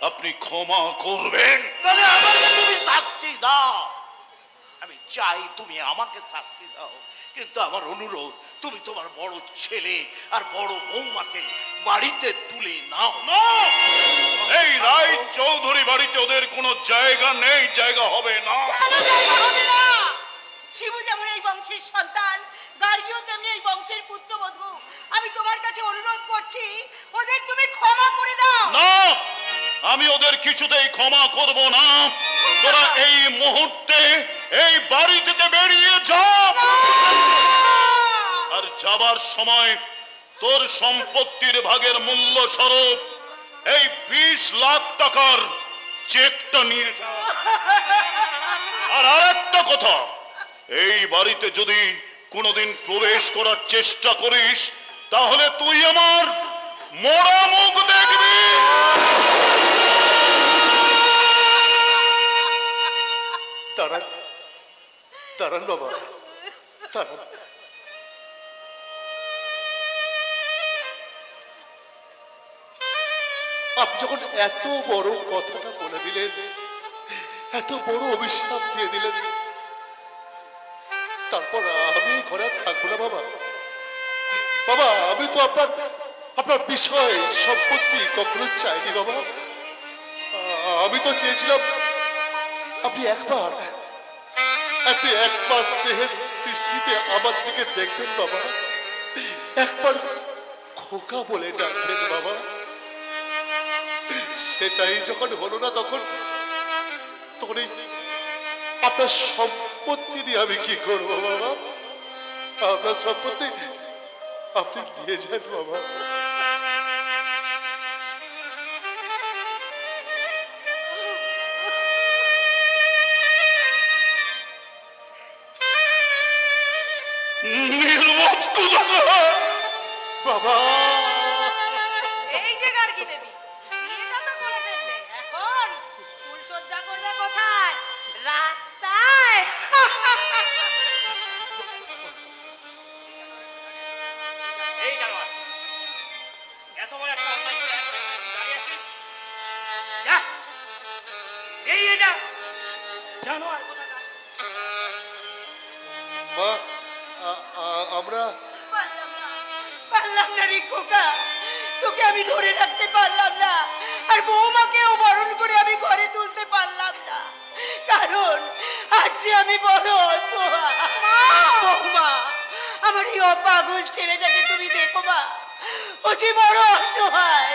আপনি ক্ষমা করবেন। তাহলে আমাকে তুমি শাস্তি দাও। আমি চাই তুমি আমাকে শাস্তি দাও, কিন্তু আমার অনুরোধ, তুমি তোমার বড় ছেলে আর বড় বৌমাকে বাড়িতে তুলে নাও। না, এই রায় চৌধুরী বাড়িতে ওদের কোনো জায়গা নেই, জায়গা হবে না। শিবু যেমন এই বংশের সন্তান, গার্গীও তেমনি এই বংশের পুত্রবধূ। আমি তোমার কাছে অনুরোধ করছি, ওদের তুমি ক্ষমা করে দাও। না, আমি ওদের কিছুতেই ক্ষমা করব না। তোরা এই মুহূর্তে এই বাড়ি থেকে বেরিয়ে যা, আর যাবার সময় তোর সম্পত্তির ভাগের মূল্য স্বরূপ এই 20 লাখ টাকার চেকটা নিয়ে যা। আর আরেকটা কথা, এই বাড়িতে যদি কোনোদিন প্রবেশ করার চেষ্টা করিস তাহলে তুই আমার মরা মুখ দেখবি। দাঁড়ান দাঁড়ান বাবা, দাঁড়ান। আপনি যখন এত বড় কথাটা বলে দিলেন, এত বড় অভিশাপ দিয়ে দিলেন, তারপর আমি ঘরে থাকবো না বাবা। বাবা আমি তো আপনার বিষয় সম্পত্তি কখনো চাইনি বাবা। আমি তো চেয়েছিলাম আপনি এক মাস দেহের দৃষ্টিতে আমার দিকে দেখবেন বাবা, একবার খোকা বলে ডাকবেন বাবা। সেটাই যখন হলো না, তখন আপনার সম্পত্তি নিয়ে আমি কি করবো বাবা? আপনার সম্পত্তি আপনি নিয়ে যান বাবা। বাবা এই যে গার্গী দেবী, বিয়েটা তো করে ফেললে, এখন ফুলসজ্জা করবে কোথায়? রাস্তায়? এই জানোয়ার, এত বড় একটা অন্যায় করে এখন দাঁড়িয়ে আছিস? যা, বেরিয়ে যা, জানোয়ার কোথাকার। মা আমরা পারলাম না রে খোকা, তোকে আমি ধরে রাখতে পারলাম না, আর বৌমাকেও বরণ করে আমি ঘরে তুলতে পারলাম না, কারণ আজ যে আমি বড় অসহায়। বৌমা, আমার এই পাগল ছেলেটাকে তুমি দেখো মা, ও যে বড় অসহায়।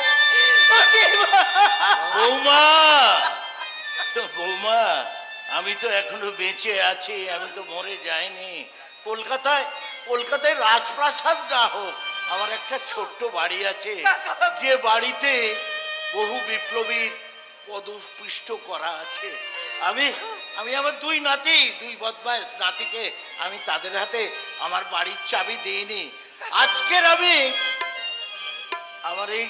বৌমা, বৌমা, আমি তো এখনো বেঁচে আছি, আমি তো মরে যাইনি। কলকাতায় রাজপ্রাসাদ না হোক, আমার একটা ছোট্ট বাড়ি আছে, যে বাড়িতে বহু বিপ্লবীর পদপিষ্ট করা আছে। আমি আমার দুই বদমাইশ নাতিকে আমি তাদের হাতে আমার বাড়ির চাবি দিইনি। আজকের আমি আমার এই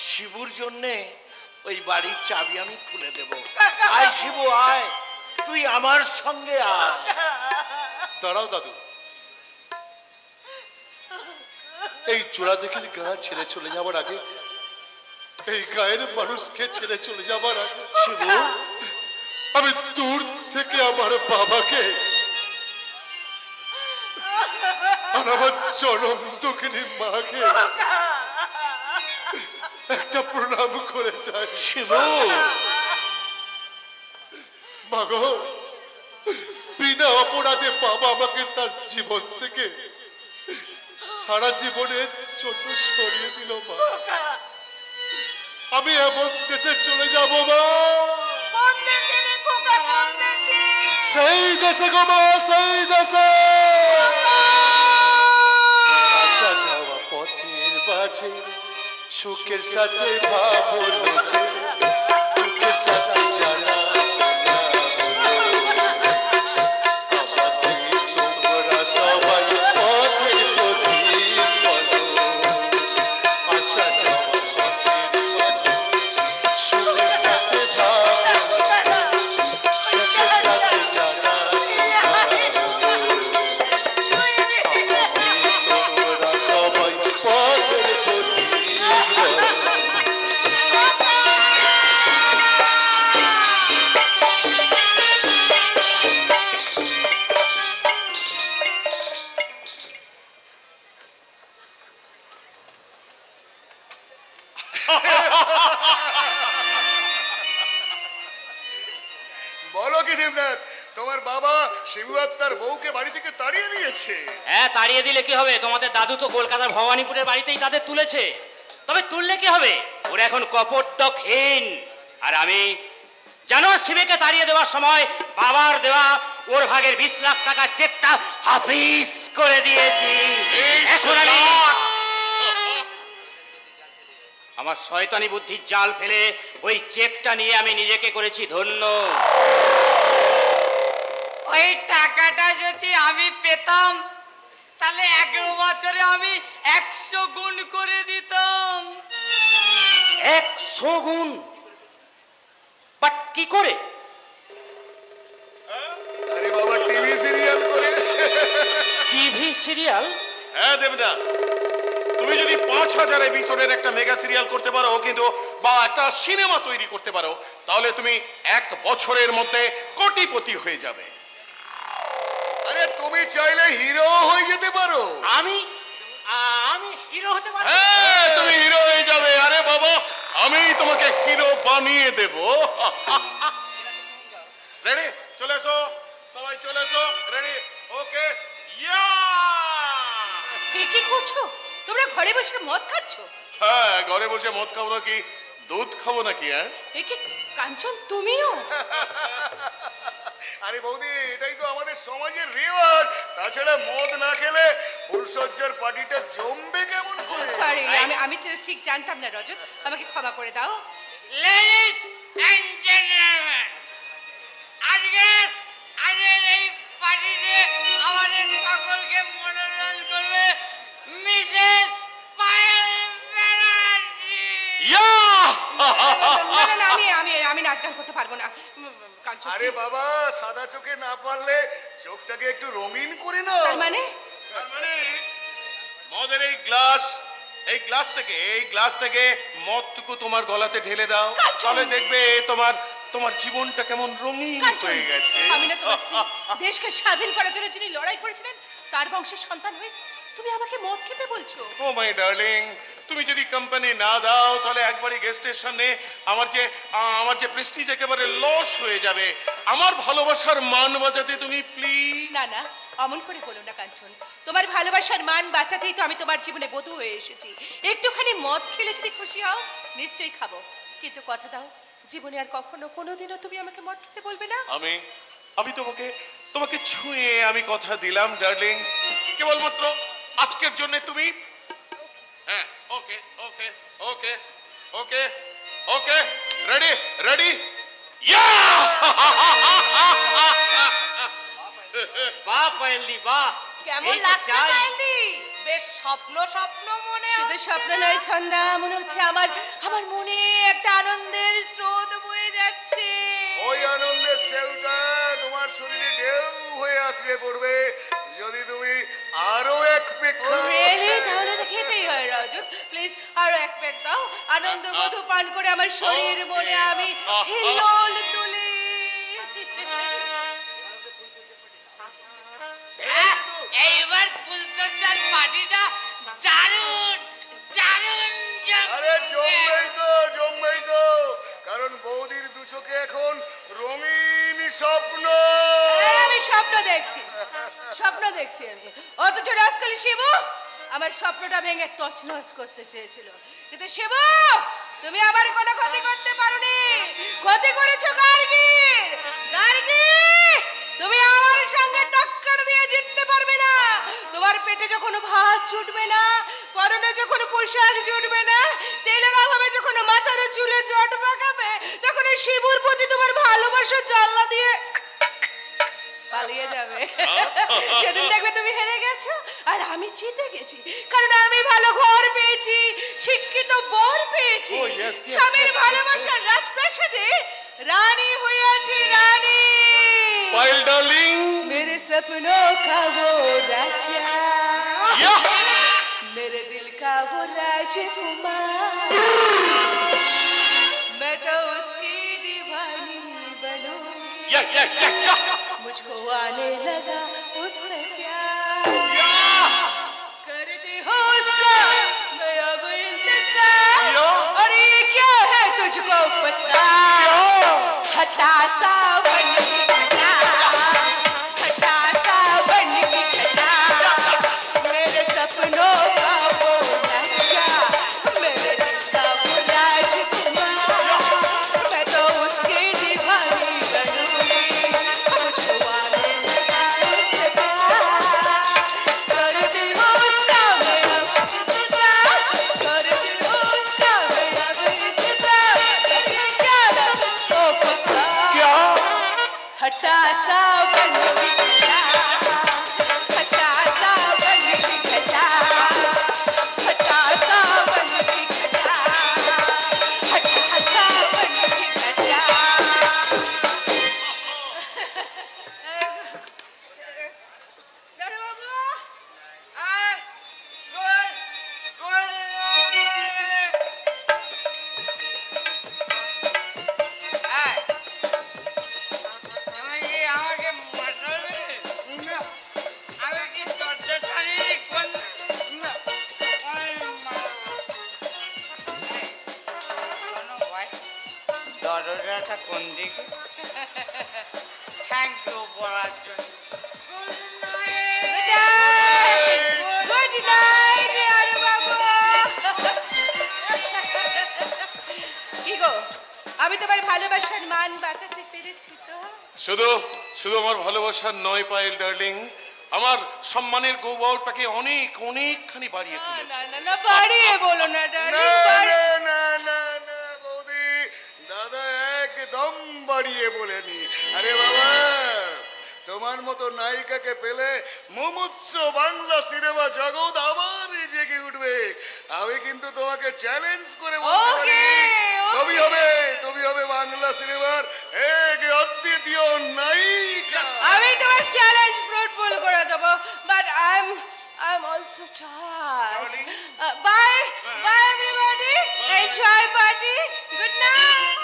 শিবুর জন্যে ওই বাড়ির চাবি আমি খুলে দেব। আয় শিবু, আয়, তুই আমার সঙ্গে আয়। দাঁড়াও দাদু, এই চোরা দেখির গা ছেড়ে চলে যাবার আগে, এই গায়ের মানুষকে ছেড়ে চলে যাবার আগে শিবু, আমি দূর থেকে আমার বাবাকে আর আমার জনম দুঃখিনী মাকে একটা প্রণাম করে যাই। শিবু, মাগো, বিনা অপরাধে বাবা আমাকে তার জীবন থেকে সারা জীবনের জন্য সরিয়ে দিল মা। আমি এমন দেশে চলে যাব মা, সেই দেশে গো মা, সেই দেশে আসা যাওয়া পথের বাজে সুখের সাথে ভাব হচ্ছে, দুঃখের সাথে জ্বালা শোনা হলো। আমাকে তোমরা সবাই পথের প্রতীক বলো, আসা যাওয়া পথের মাঝে সুখের সাথে ভাব হচ্ছে, সুখের সাথে জ্বালা শোনা হলো। আমাকে তোমরা সবাই পথের প্রতীক বলো। বলো কি দেবনাথ, তোমার বাবা শিবু আর তার বউকে বাড়ি থেকে তাড়িয়ে দিয়েছে? হ্যাঁ, তাড়িয়ে দিলে কি হবে? তোমাদের দাদু তো কলকাতার ভবানীপুরের বাড়িতেই তাদের তুলেছে। তবে তুললে কি হবে? ওরা এখন কপটহীন, আর আমি জানো শিবেকে তাড়িয়ে দেওয়ার সময় বাবার দেওয়া ওর ভাগের 20 লাখ টাকার চেকটা হাফিজ করে দিয়েছি। এখন আমি আমার শয়তানি বুদ্ধির জাল ফেলে ওই চেকটা নিয়ে আমি নিজেকে করেছি ধন্য। ওই টাকাটা যদি আমি পেতাম তাহলে 1 বছরে আমি 100 গুণ করে দিতাম। 100 গুণ? বাট কি করে? আরে বাবা, টিভি সিরিয়াল করে। TV serial? হ্যাঁ দেবদা, তুমি যদি 5000 এপিসোডের একটা মেগা সিরিয়াল করতে পারো, কিন্তু বা একটা সিনেমা তৈরি করতে পারো, তাহলে তুমি 1 বছরের মধ্যে কোটিপতি হয়ে যাবে। আরে তুমি চাইলে হিরো হয়ে যেতে পারো। আমি হিরো হতে পারি? হ্যাঁ, তুমি হিরো হয়ে যাবে। আরে বাবা, আমি তোমাকে হিরো বানিয়ে দেব। রেডি? চলে এসো সবাই, চলে এসো। রেডি? ওকে। ইয়া! কি করছো তোমরা? ঘরে বসে মদ খাচ্ছো? হ্যাঁ, ঘরে বসে মদ খাবো নাকি দুধ খাবো নাকি? হ্যাঁ, কাঞ্চন, তুমিও? আরে বৌদি, এটাই তো আমাদের সমাজের রেওয়াজ। তাছাড়া মদ না খেলে ফুলসজ্জার পার্টিটা জমবে কেমন করে? সরি, আমি ঠিক জানতাম না রজত, আমাকে ক্ষমা করে দাও। লেডিস এন্ড জেন্টলম্যান, আজকের এই পার্টিতে আমাদের সকলকে মনোরঞ্জন করবে মিসেস পায়েল ব্যানার্জি। না, আমি নাচ গান করতে পারবো না কাঞ্চন। আরে বাবা, সাদা চোখে না পারলে চোখটাকে একটু রঙিন করে নাও। তার মানে মদের এই গ্লাস থেকে মদটুকু তোমার গলাতে ঢেলে দাও, তাহলে দেখবে তোমার জীবনটা কেমন রঙিন হয়ে গেছে। আমি না তোমার স্ত্রী, দেশকে স্বাধীন করার জন্য যিনি লড়াই করেছিলেন তার বংশের সন্তান হয়ে তুমি আমাকে মদ খেতে বলছো? ও মাই ডার্লিং, তুমি যদি কোম্পানি না দাও তাহলে একবারই গেস্টের সামনে আমার যে প্রেস্টিজ একেবারে লস হয়ে যাবে। আমার ভালোবাসার মান বাঁচাতে তুমি প্লিজ। না, অমন করে বলো না কাঞ্চন। তোমার ভালোবাসার মান বাঁচাতেই তো আমি তোমার জীবনে বধূ হয়ে এসেছি। একটুখানি মদ খেলে যদি খুশি হও, নিশ্চয়ই খাবো, কিন্তু কথা দাও জীবনে আর কখনো কোনোদিনও তুমি আমাকে মদ খেতে বলবে না। আমি তোমাকে ছুঁয়ে আমি কথা দিলাম ডার্লিং, কেবলমাত্র আজকের জন্য তুমি। হ্যাঁ, ওকে ওকে ওকে ওকে ওকে, রেডি। ইয়া! বাহ পায়েলদি, বাহ! কেমন লাগছে পায়েলদি? বেশ স্বপ্ন মনে হচ্ছে। শুধু স্বপ্ন নয় ছন্দা, মনে হচ্ছে আমার মনে একটা আনন্দের স্রোত বয়ে যাচ্ছে। ওই আনন্দের সেলটা তোমার শরীরে ঢেউ হয়ে আছড়ে পড়বে যদি তুমি আরো এক পেক খাও। রিয়েলি? তাহলে তো খেতেই হয় রজত। প্লিজ আরো এক পেক দাও। আনন্দ মধু পান করে আমার শরীর মনে আমি হিলোল তুলি। এইবার ফুলসজ্জার পার্টিটা দারুণ আরে জমবেই তো, কারণ বৌদির দু চোখে এখন রঙিন স্বপ্ন। আমি স্বপ্ন দেখছি আমি। অথচ রাজকালী শিবু আমার স্বপ্নটা ভেঙে তছনছ করতে চেয়েছিল, কিন্তু শিবু তুমি আমার কোনো ক্ষতি করতে পারোনি। ক্ষতি করেছো গার্গীর। তুমি আমার সঙ্গে টক্কর দিয়ে জিততে পারবে না। তোমার পেটে যখন ভাত জুটবে না, পরনে যখন পোশাক জুটবে না, তেলের অভাবে যখন মাথার চুলে জট পাকাবে, তখন ওই শিবুর প্রতি তোমার ভালোবাসা জানলা দিয়ে পালিয়ে যাবে। সেদিন দেখবে তুমি হেরে গেছো আর আমি জিতে গেছি, কারণ আমি ভালো ঘর পেয়েছি, শিক্ষিত বর পেয়েছি, স্বামীর ভালোবাসার রাজপ্রাসাদে রানী হয়ে আছি। রানী পায়েল ডার্লিং, मेरे सपनों का वो राजा, मेरे दिल का वो राजकुमार, मैं तो उसकी दीवानी बनूंगी। मुझको आने लगा उससे प्यार, करती हूँ उसका मैं अब इंतजार। और ये क्या है तुझको पता? खटा सावन की खटा, खटा सावन की खटा, मेरे सपनों का वो नक्शा, मेरे दिल का वो राजकुमार, मैं तो खट्टा सा बन भी खट्टा, खट्टा सा बन भी खट्टा, खट्टा सा बन भी खट्टा, खट्टा सा बन भी खट्टा। দরজাটা কোন দিকে? থ্যাংক ইউ বলার জন্য। গুড নাইট আরে বাবু। কি গো, আমি তোমার ভালোবাসার মান বাঁচাতে পেরেছি তো? শুধু শুধু আমার ভালোবাসার নয় পায়েল ডার্লিং, আমার সম্মানের গৌরবটাকে অনেক অনেকখানি বাড়িয়ে তুলেছে। না না না, বাড়িয়ে বলো না ডার্লিং। না না না বৌদি, দাদা একদম বাড়িয়ে বলেনি। আরে বাবা, তোমার মতো নায়িকাকে পেলে মুমুৎস বাংলা সিনেমা জগৎ আবার জেগে উঠবে। আমি কিন্তু তোমাকে চ্যালেঞ্জ করে বলতে পারি, তুমি হবে বাংলা সিনেমার এক অদ্বিতীয় নায়িকা। আমি তোমার চ্যালেঞ্জ ফ্রুটফুল করে দেবো, but I'm also tired. Bye everybody. Enjoy party. Good night.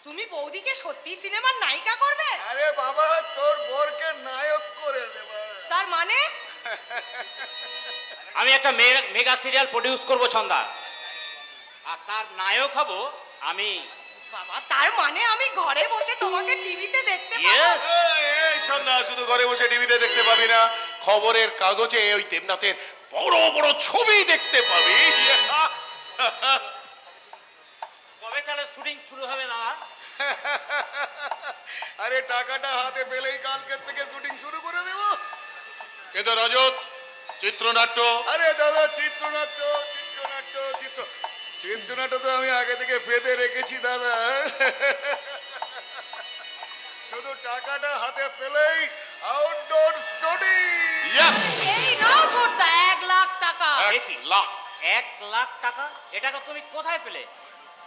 তুমি বৌদিকে সত্যি সিনেমার নায়িকা করবে? আরে বাবা, তোর বরকে নায়ক করে দেব। তার মানে আমি একটা মেগা সিরিয়াল প্রডিউস করব ছন্দা, আর তার নায়ক হব আমি। বাবা, তার মানে আমি ঘরে বসে তোমাকে টিভিতে দেখতে পাবো? Yes. এই ছন্দা, শুধু ঘরে বসে টিভিতে দেখতে পাবি না, খবরের কাগজে ওই দেবনাথের বড় বড় ছবি দেখতে পাবি। কবে তাহলে শুটিং শুরু হবে দাদা? আরে টাকাটা হাতে পেলেই কালকের থেকে শুটিং শুরু করে দেব। কিন্তু রজত, চিত্রনাট্য? আরে দাদা, চিত্রনাট্য তো আমি আগে থেকে বেঁধে রেখেছি দাদা। শুধু টাকাটা হাতে পেলেই আউটডোর শুটিং। এই নাও ছোটদা, 1 লাখ টাকা। 1 লাখ টাকা? এটাকে তুমি কোথায় পেলে?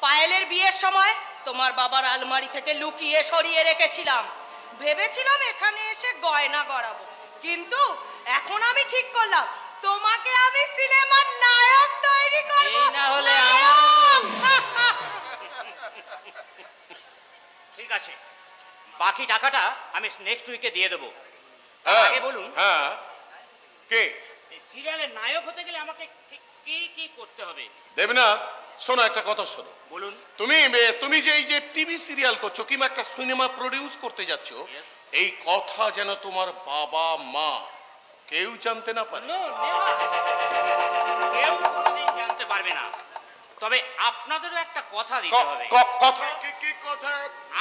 পায়েলের বিয়ের সময় তোমার বাবার আলমারি থেকে লুকিয়ে সরিয়ে রেখেছিলাম। ভেবেছিলাম এখানে এসে গয়না গড়াবো, কিন্তু এখন আমি ঠিক করলাম তোমাকে আমি সিনেমার নায়ক তৈরি করব। এই না হলে ঠিক আছে, বাকি টাকাটা আমি নেক্সট উইকে দিয়ে দেবো। আগে বলুন, হ্যাঁ, কে সিরিয়ালের নায়ক হতে গেলে আমাকে ঠিক কি কি করতে হবে? দেবনাথ, শোনো, একটা কথা শোনো। বলুন। তুমি যে এই যে টিভি সিরিয়াল করছো কিংবা একটা সিনেমা প্রডিউস করতে যাচ্ছ, এই কথা যেন তোমার বাবা মা কেউ জানতে না পারে। কেউ কোনোদিন জানতে পারবে না, তবে আপনাদেরও একটা কথা দিতে হবে। কি কথা?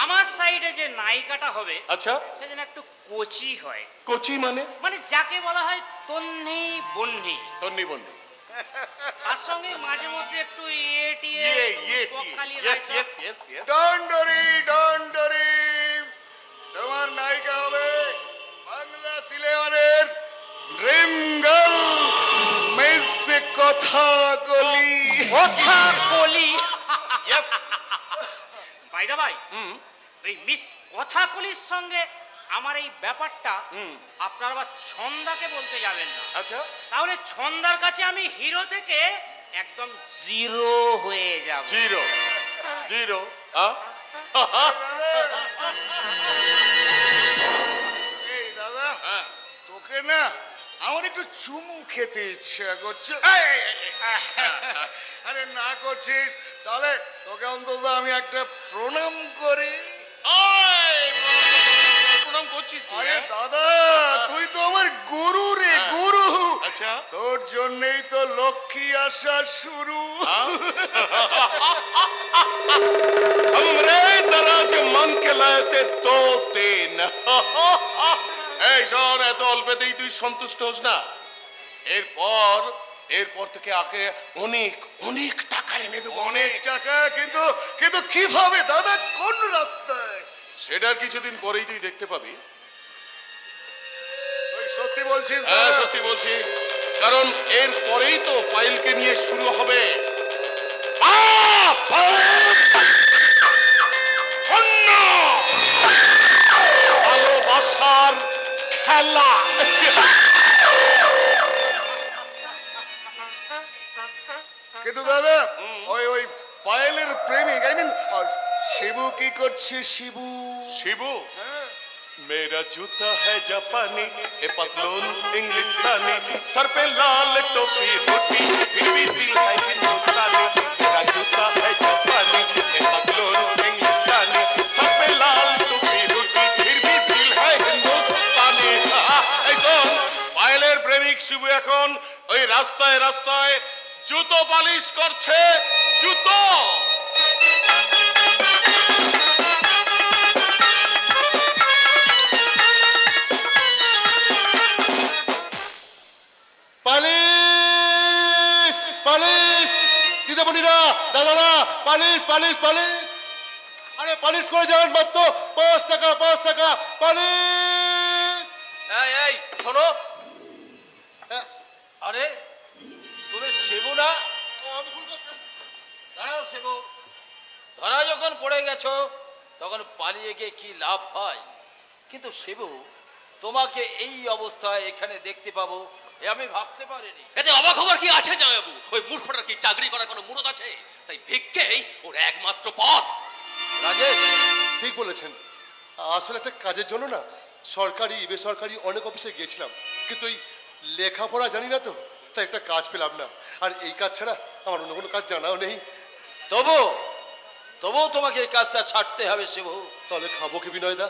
আমার সাইডে যে নায়িকাটা হবে, আচ্ছা, সে যেন একটু কোচি হয়। কোচি মানে? মানে যাকে বলা হয় তন্নি বন্নি। তন্নি বন্নি। তার সঙ্গে মাঝে মধ্যে একটু ডোন্ট ওয়ারি, তোমার নায়িকা হবে বাংলা সিনেমার ড্রিম গার্ল মিস কথাকলি। বাইদা ভাই, এই মিস কথাকলির সঙ্গে আমার এই ব্যাপারটা আপনারা আবার ছন্দাকে বলতে যাবেন না। আচ্ছা, তাহলে ছন্দার কাছে আমি হিরো থেকে একদম জিরো হয়ে যাব। জিরো? এই দাদা, তোকে না আমার একটু চুমু খেতে ইচ্ছা করছে। আরে না করছিস, তাহলে তোকে অন্তত আমি একটা প্রণাম করি। প্রণাম করছিস? আরে দাদা, তুই তো আমার গুরু রে, গুরু। আচ্ছা, তোর জন্যই তো লক্ষ্মী আসার শুরু। हमरे दराज मन के लायते तो तेन। এই শোন, এত অল্পেতেই তুই সন্তুষ্ট হোস না। এরপর এরপর থেকে আগে অনেক অনেক টাকা এনে দেবো, অনেক টাকা? কিন্তু কিন্তু কিভাবে দাদা, কোন রাস্তায়? সেটার কিছুদিন পরেই তুই দেখতে পাবি। তুই সত্যি বলছিস? হ্যাঁ সত্যি বলছি, কারণ এর পরেই তো পায়েলকে নিয়ে শুরু হবে ভালোবাসার খেলা। কিন্তু দাদা, ওই ওই পায়েলের প্রেমিক, আই মিন শিবু কি করছে? শিবু শিবু मेरा जूता है जापानी, ए पतलून इंग्लिस्तानी, सर पे लाल टोपी रोटी, फिर भी दिल है हिंदुस्तानी। मेरा जूता है जापानी, ए पतलून इंग्लिस्तानी, सर पे लाल टोपी रोटी, फिर भी दिल है हिंदुस्तानी। এই শোন, পায়েলের প্রেমিক শিবু এখন ওই রাস্তায় রাস্তায় জুতো পালিশ করছে, জুতো। পালিশ পালিশ দিদিমণিরা, দাদারা, পালিশ পালিশ পালিশ। আরে পালিশ করে যাবেন মাত্র 5 টাকা, 5 টাকা পালিশ। এই এই শোনো, আরে তুমি শিবু না? আমি ভুল করছি। দাঁড়াও শিবু, ধরা যখন পড়ে গেছো তখন পালিয়ে গিয়ে কি লাভ হয়? কিন্তু শিবু, তোমাকে এই অবস্থায় এখানে দেখতে পাবো এ আমি ভাবতে পারিনি। এতে অবাক হবার কি আছে জামাইবাবু? ওই মূর্খটার কি চাকরি করার কোনো মুরত আছে? তাই ভিক্ষেই ওর একমাত্র পথ। রাজেশ ঠিক বলেছেন, আসলে একটা কাজের জন্য না সরকারি বেসরকারি অনেক অফিসে গিয়েছিলাম, কিন্তু এই লেখাপড়া জানি না তো, তাই একটা কাজ পেলাম না। আর এই কাজ ছাড়া আমার অন্য কোনো কাজ জানাও নেই। তবু তোমাকে এই কাজটা ছাড়তে হবে শিবু। তাহলে খাবো কি বিনয়দা?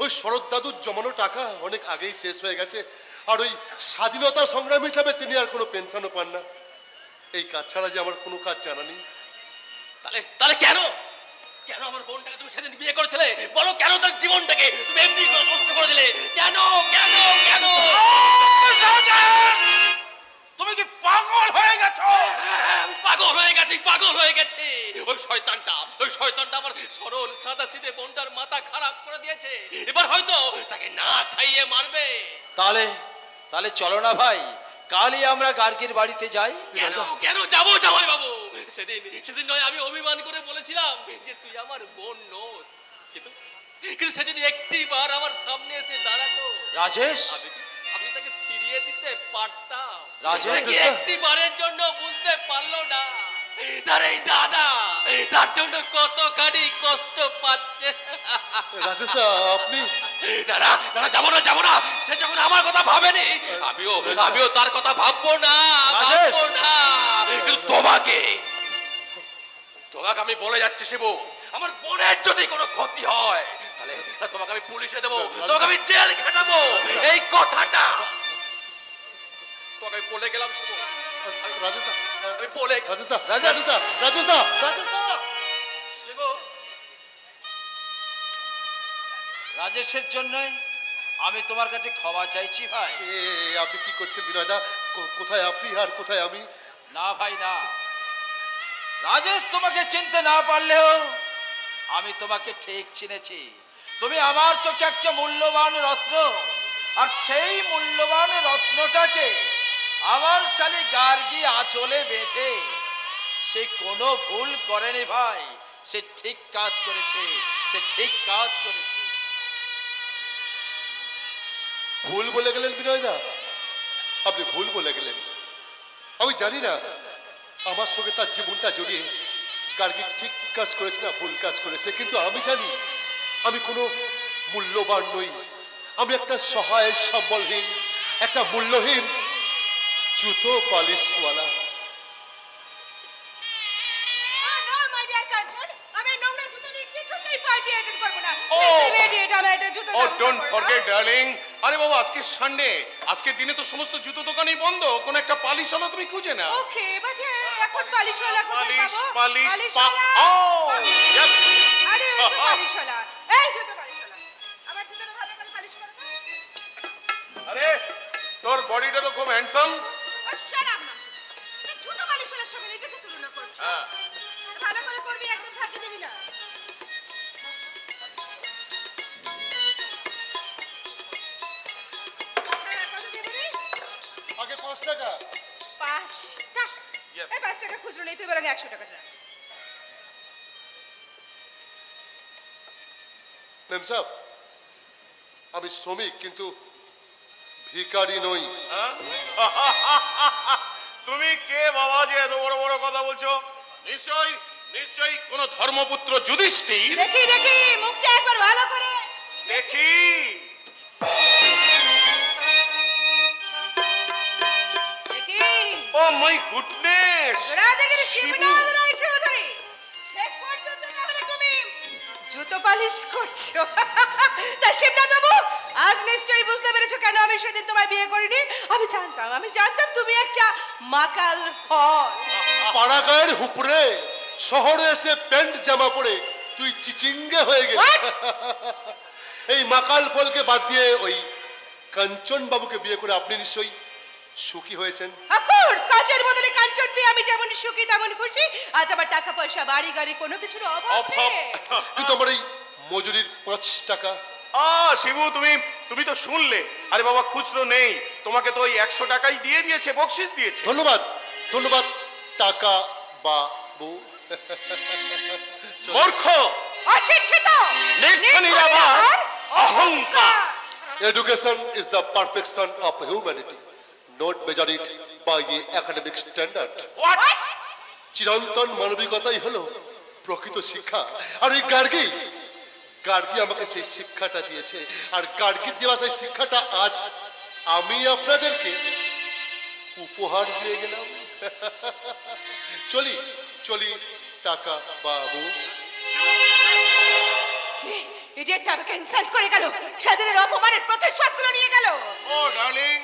ওই শরৎ দাদুর জমানো টাকা অনেক আগেই শেষ হয়ে গেছে, আর ওই স্বাধীনতা সংগ্রাম হিসাবে তিনি আর কোনো পেনশনও পান না। এই কাজ ছাড়া যে আমার কোনো কাজ জানা নেই। তাহলে তাহলে কেন কেন আমার বোনটাকে তুমি সেদিন বিয়ে করেছিলে? বলো, কেন তার জীবনটাকে তুমি এমনি করে নষ্ট করে দিলে? কেন কেন কেন? তুমি কি পাগল হয়ে গেছো? পাগল হয়ে গেছি, পাগল হয়ে গেছি। ওই শয়তানটা আমার সরল সাদা সিধে বোনটার মাথা খারাপ করে দিয়েছে। এবার হয়তো তাকে না খাইয়ে মারবে। তাহলে চলো না ভাই, কালই আমরা গার্গীর বাড়িতে যাই। কেন কেন যাবো জামাই বাবু? সেদিন নয় আমি অভিমান করে বলেছিলাম যে তুই আমার বোন নোস, কিন্তু সে যদি একটিবার আমার সামনে এসে দাঁড়াতো রাজেশ, আমি তাকে ফিরিয়ে দিতে পারতাম। রাজেশ একটিবারের জন্য বুঝতে পারলো না তার এই দাদা তার জন্য কতখানি কষ্ট পাচ্ছে। রাজেশ দা, আপনি না যাবো না, সে যখন আমার কথা ভাবেনি আমিও তার কথা ভাববো না। কিন্তু তোমাকে আমি বলে যাচ্ছি শিবু, আমার বোনের যদি কোনো ক্ষতি হয় তাহলে তোমাকে আমি পুলিশে দেবো, তোমাকে আমি জেল খাটাবো। এই কথাটা তোকে আমি বলে গেলাম শিবু। রাজেশের জন্যই আমি তোমার কাছে ক্ষমা চাইছি ভাই। আপনি কি করছেন বিনয়দা? কোথায় আপনি আর কোথায় আমি? না ভাই না, রাজেশ তোমাকে চিনতে না পারলেও আমি তোমাকে ঠিক চিনেছি। তুমি আমার চোখে একটা মূল্যবান রত্ন, আর সেই মূল্যবান রত্নটাকে আমার শালি গার্গী আঁচলে বেঁধে সে কোনো ভুল করেনি ভাই। সে ঠিক কাজ করেছে। ভুল বলে গেলেন বিনয়দা, আপনি ভুল বলে গেলেন। আমি জানি না আমার সঙ্গে তার জীবনটা জড়িয়ে গার্গী ঠিক কাজ করেছে না ভুল কাজ করেছে, কিন্তু আমি জানি আমি কোনো মূল্যবান নই। আমি একটা সহায় সম্বলহীন, একটা মূল্যহীন জুতো পালিশওয়ালা। আরে বাবা, আজকে সানডে, আজকের দিনে তো সমস্ত জুতো দোকানই বন্ধ। কোন একটা পালিশওয়ালা তুমি খুঁজে না। ওকে, বাট এখন পালিশওয়ালা কোথায় পাবো? পালিশ আরে ওই তো পালিশওয়ালা, এই জুতো পালিশওয়ালা, আমার জুতোটা ভালো করে পালিশ করো তো। আরে তোর বডিটা তো খুব হ্যান্ডসাম। শাট আপ, সঙ্গে নিজেকে তুলনা করছো ভালো করে করবি একদম ফাঁকি দিবি না কত দেবো রে আগে 5 টাকা 5 টাকা এই 5 টাকা খুচরো নেই তুই বরং 100 টাকা রাখ মেম সাহেব আমি শ্রমিক কিন্তু ভিখারি নই। তুমি কে বাবা যে এত বড় বড় কথা বলছো? নিশ্চয়ই নিশ্চয়ই কোন ধর্মপুত্র যুধিষ্ঠির। দেখি দেখি মুখটা একবার ভালো করে দেখি। দেখি ও মাই গুডনেস, রাধাগিরি শিবনাথ রায় চৌধুরী শেষ পর্যন্ত তাহলে তুমি জুতো পালিশ করছো। তা শিবনাথ বাবু আজ নিশ্চয়ই বুঝতে পেরেছো কেন আমি সেদিন তোমায় বিয়ে করিনি। আমি জানতাম তুমি একটা মাকাল ফল। পাড়াগাঁয়ের হুপরে শহরে এসে প্যান্ট জামা পরে তুই চিচিঙ্গে হয়ে গেলি। এই মাকাল ফলকে বাদ দিয়ে ওই কাঞ্চন বাবুকে বিয়ে করে আপনি নিশ্চয়ই সুখী হয়েছেন। অফকোর্স কাচের বদলে কাঞ্চন পেয়ে আমি যেমন সুখী তেমন খুশি। আজ আবার টাকা পয়সা বাড়ি গাড়ি কোনো কিছুর অভাব নেই। কিন্তু আমার এই মজুরির 5 টাকা। শিবু তুমি তো শুনলে। আরে বাবা খুচরো নেই, তোমাকে তো ওই 100 টাকাই দিয়ে দিয়েছে, বকশিস দিয়েছে। ধন্যবাদ ধন্যবাদ টাকা বাবু। মূর্খ, অশিক্ষিত, নির্ভর, অহংকার। Education is the perfection of humanity, not measured it by the academic standard. What? চিরন্তন মানবিকতাই হলো প্রকৃত শিক্ষা। আর এই গার্গী আমাকে সেই শিক্ষাটা দিয়েছে। আর গার্গী দেওয়া সেই শিক্ষাটা আজ আমি আপনাদেরকে উপহার দিয়ে গেলাম। চলি টাকা বাবু। ইডিয়েটটা আমাকে ইনসাল্ট করে গেল, সেদিনের অপমানের প্রতিশোধগুলো নিয়ে গেল। ও ডার্লিং,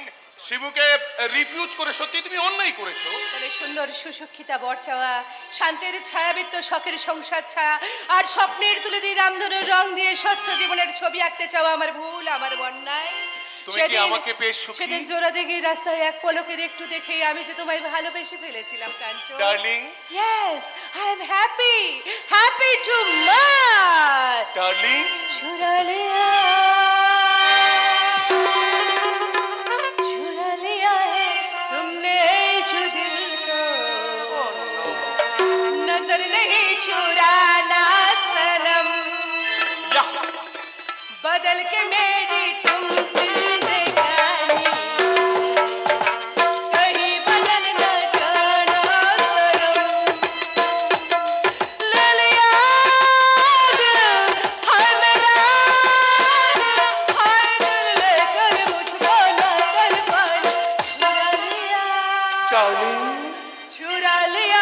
শিবুকে রিফিউজ করে সত্যি তুমি অন্যায় করেছো। তাহলে সুন্দর সুশিক্ষিতা বর চাওয়া, শান্তির ছায়াবৃত্ত শখের সংসার ছায়া, আর স্বপ্নের তুলে দিয়ে রামধনুর রং দিয়ে স্বচ্ছ জীবনের ছবি আঁকতে চাওয়া আমার ভুল, আমার অন্যায়। তুমি কি আমাকে পেয়ে সুখী? সেদিন জোড়া দেখে রাস্তায় এক পলকের একটু দেখে আমি যে তোমায় ভালোবেসে ফেলেছিলাম Kanchan. Darling, yes I am happy too much. Darling, चुरा लिया है तुमने जो दिल को, नजर नहीं चुराना सनम, बदल के मेरी तुम जिंदगानी, कहीं बदल न जाना सनम। ले लिया दिल हाय मेरा, हाय दिल लेकर मुझको न कर पाना। चुरा लिया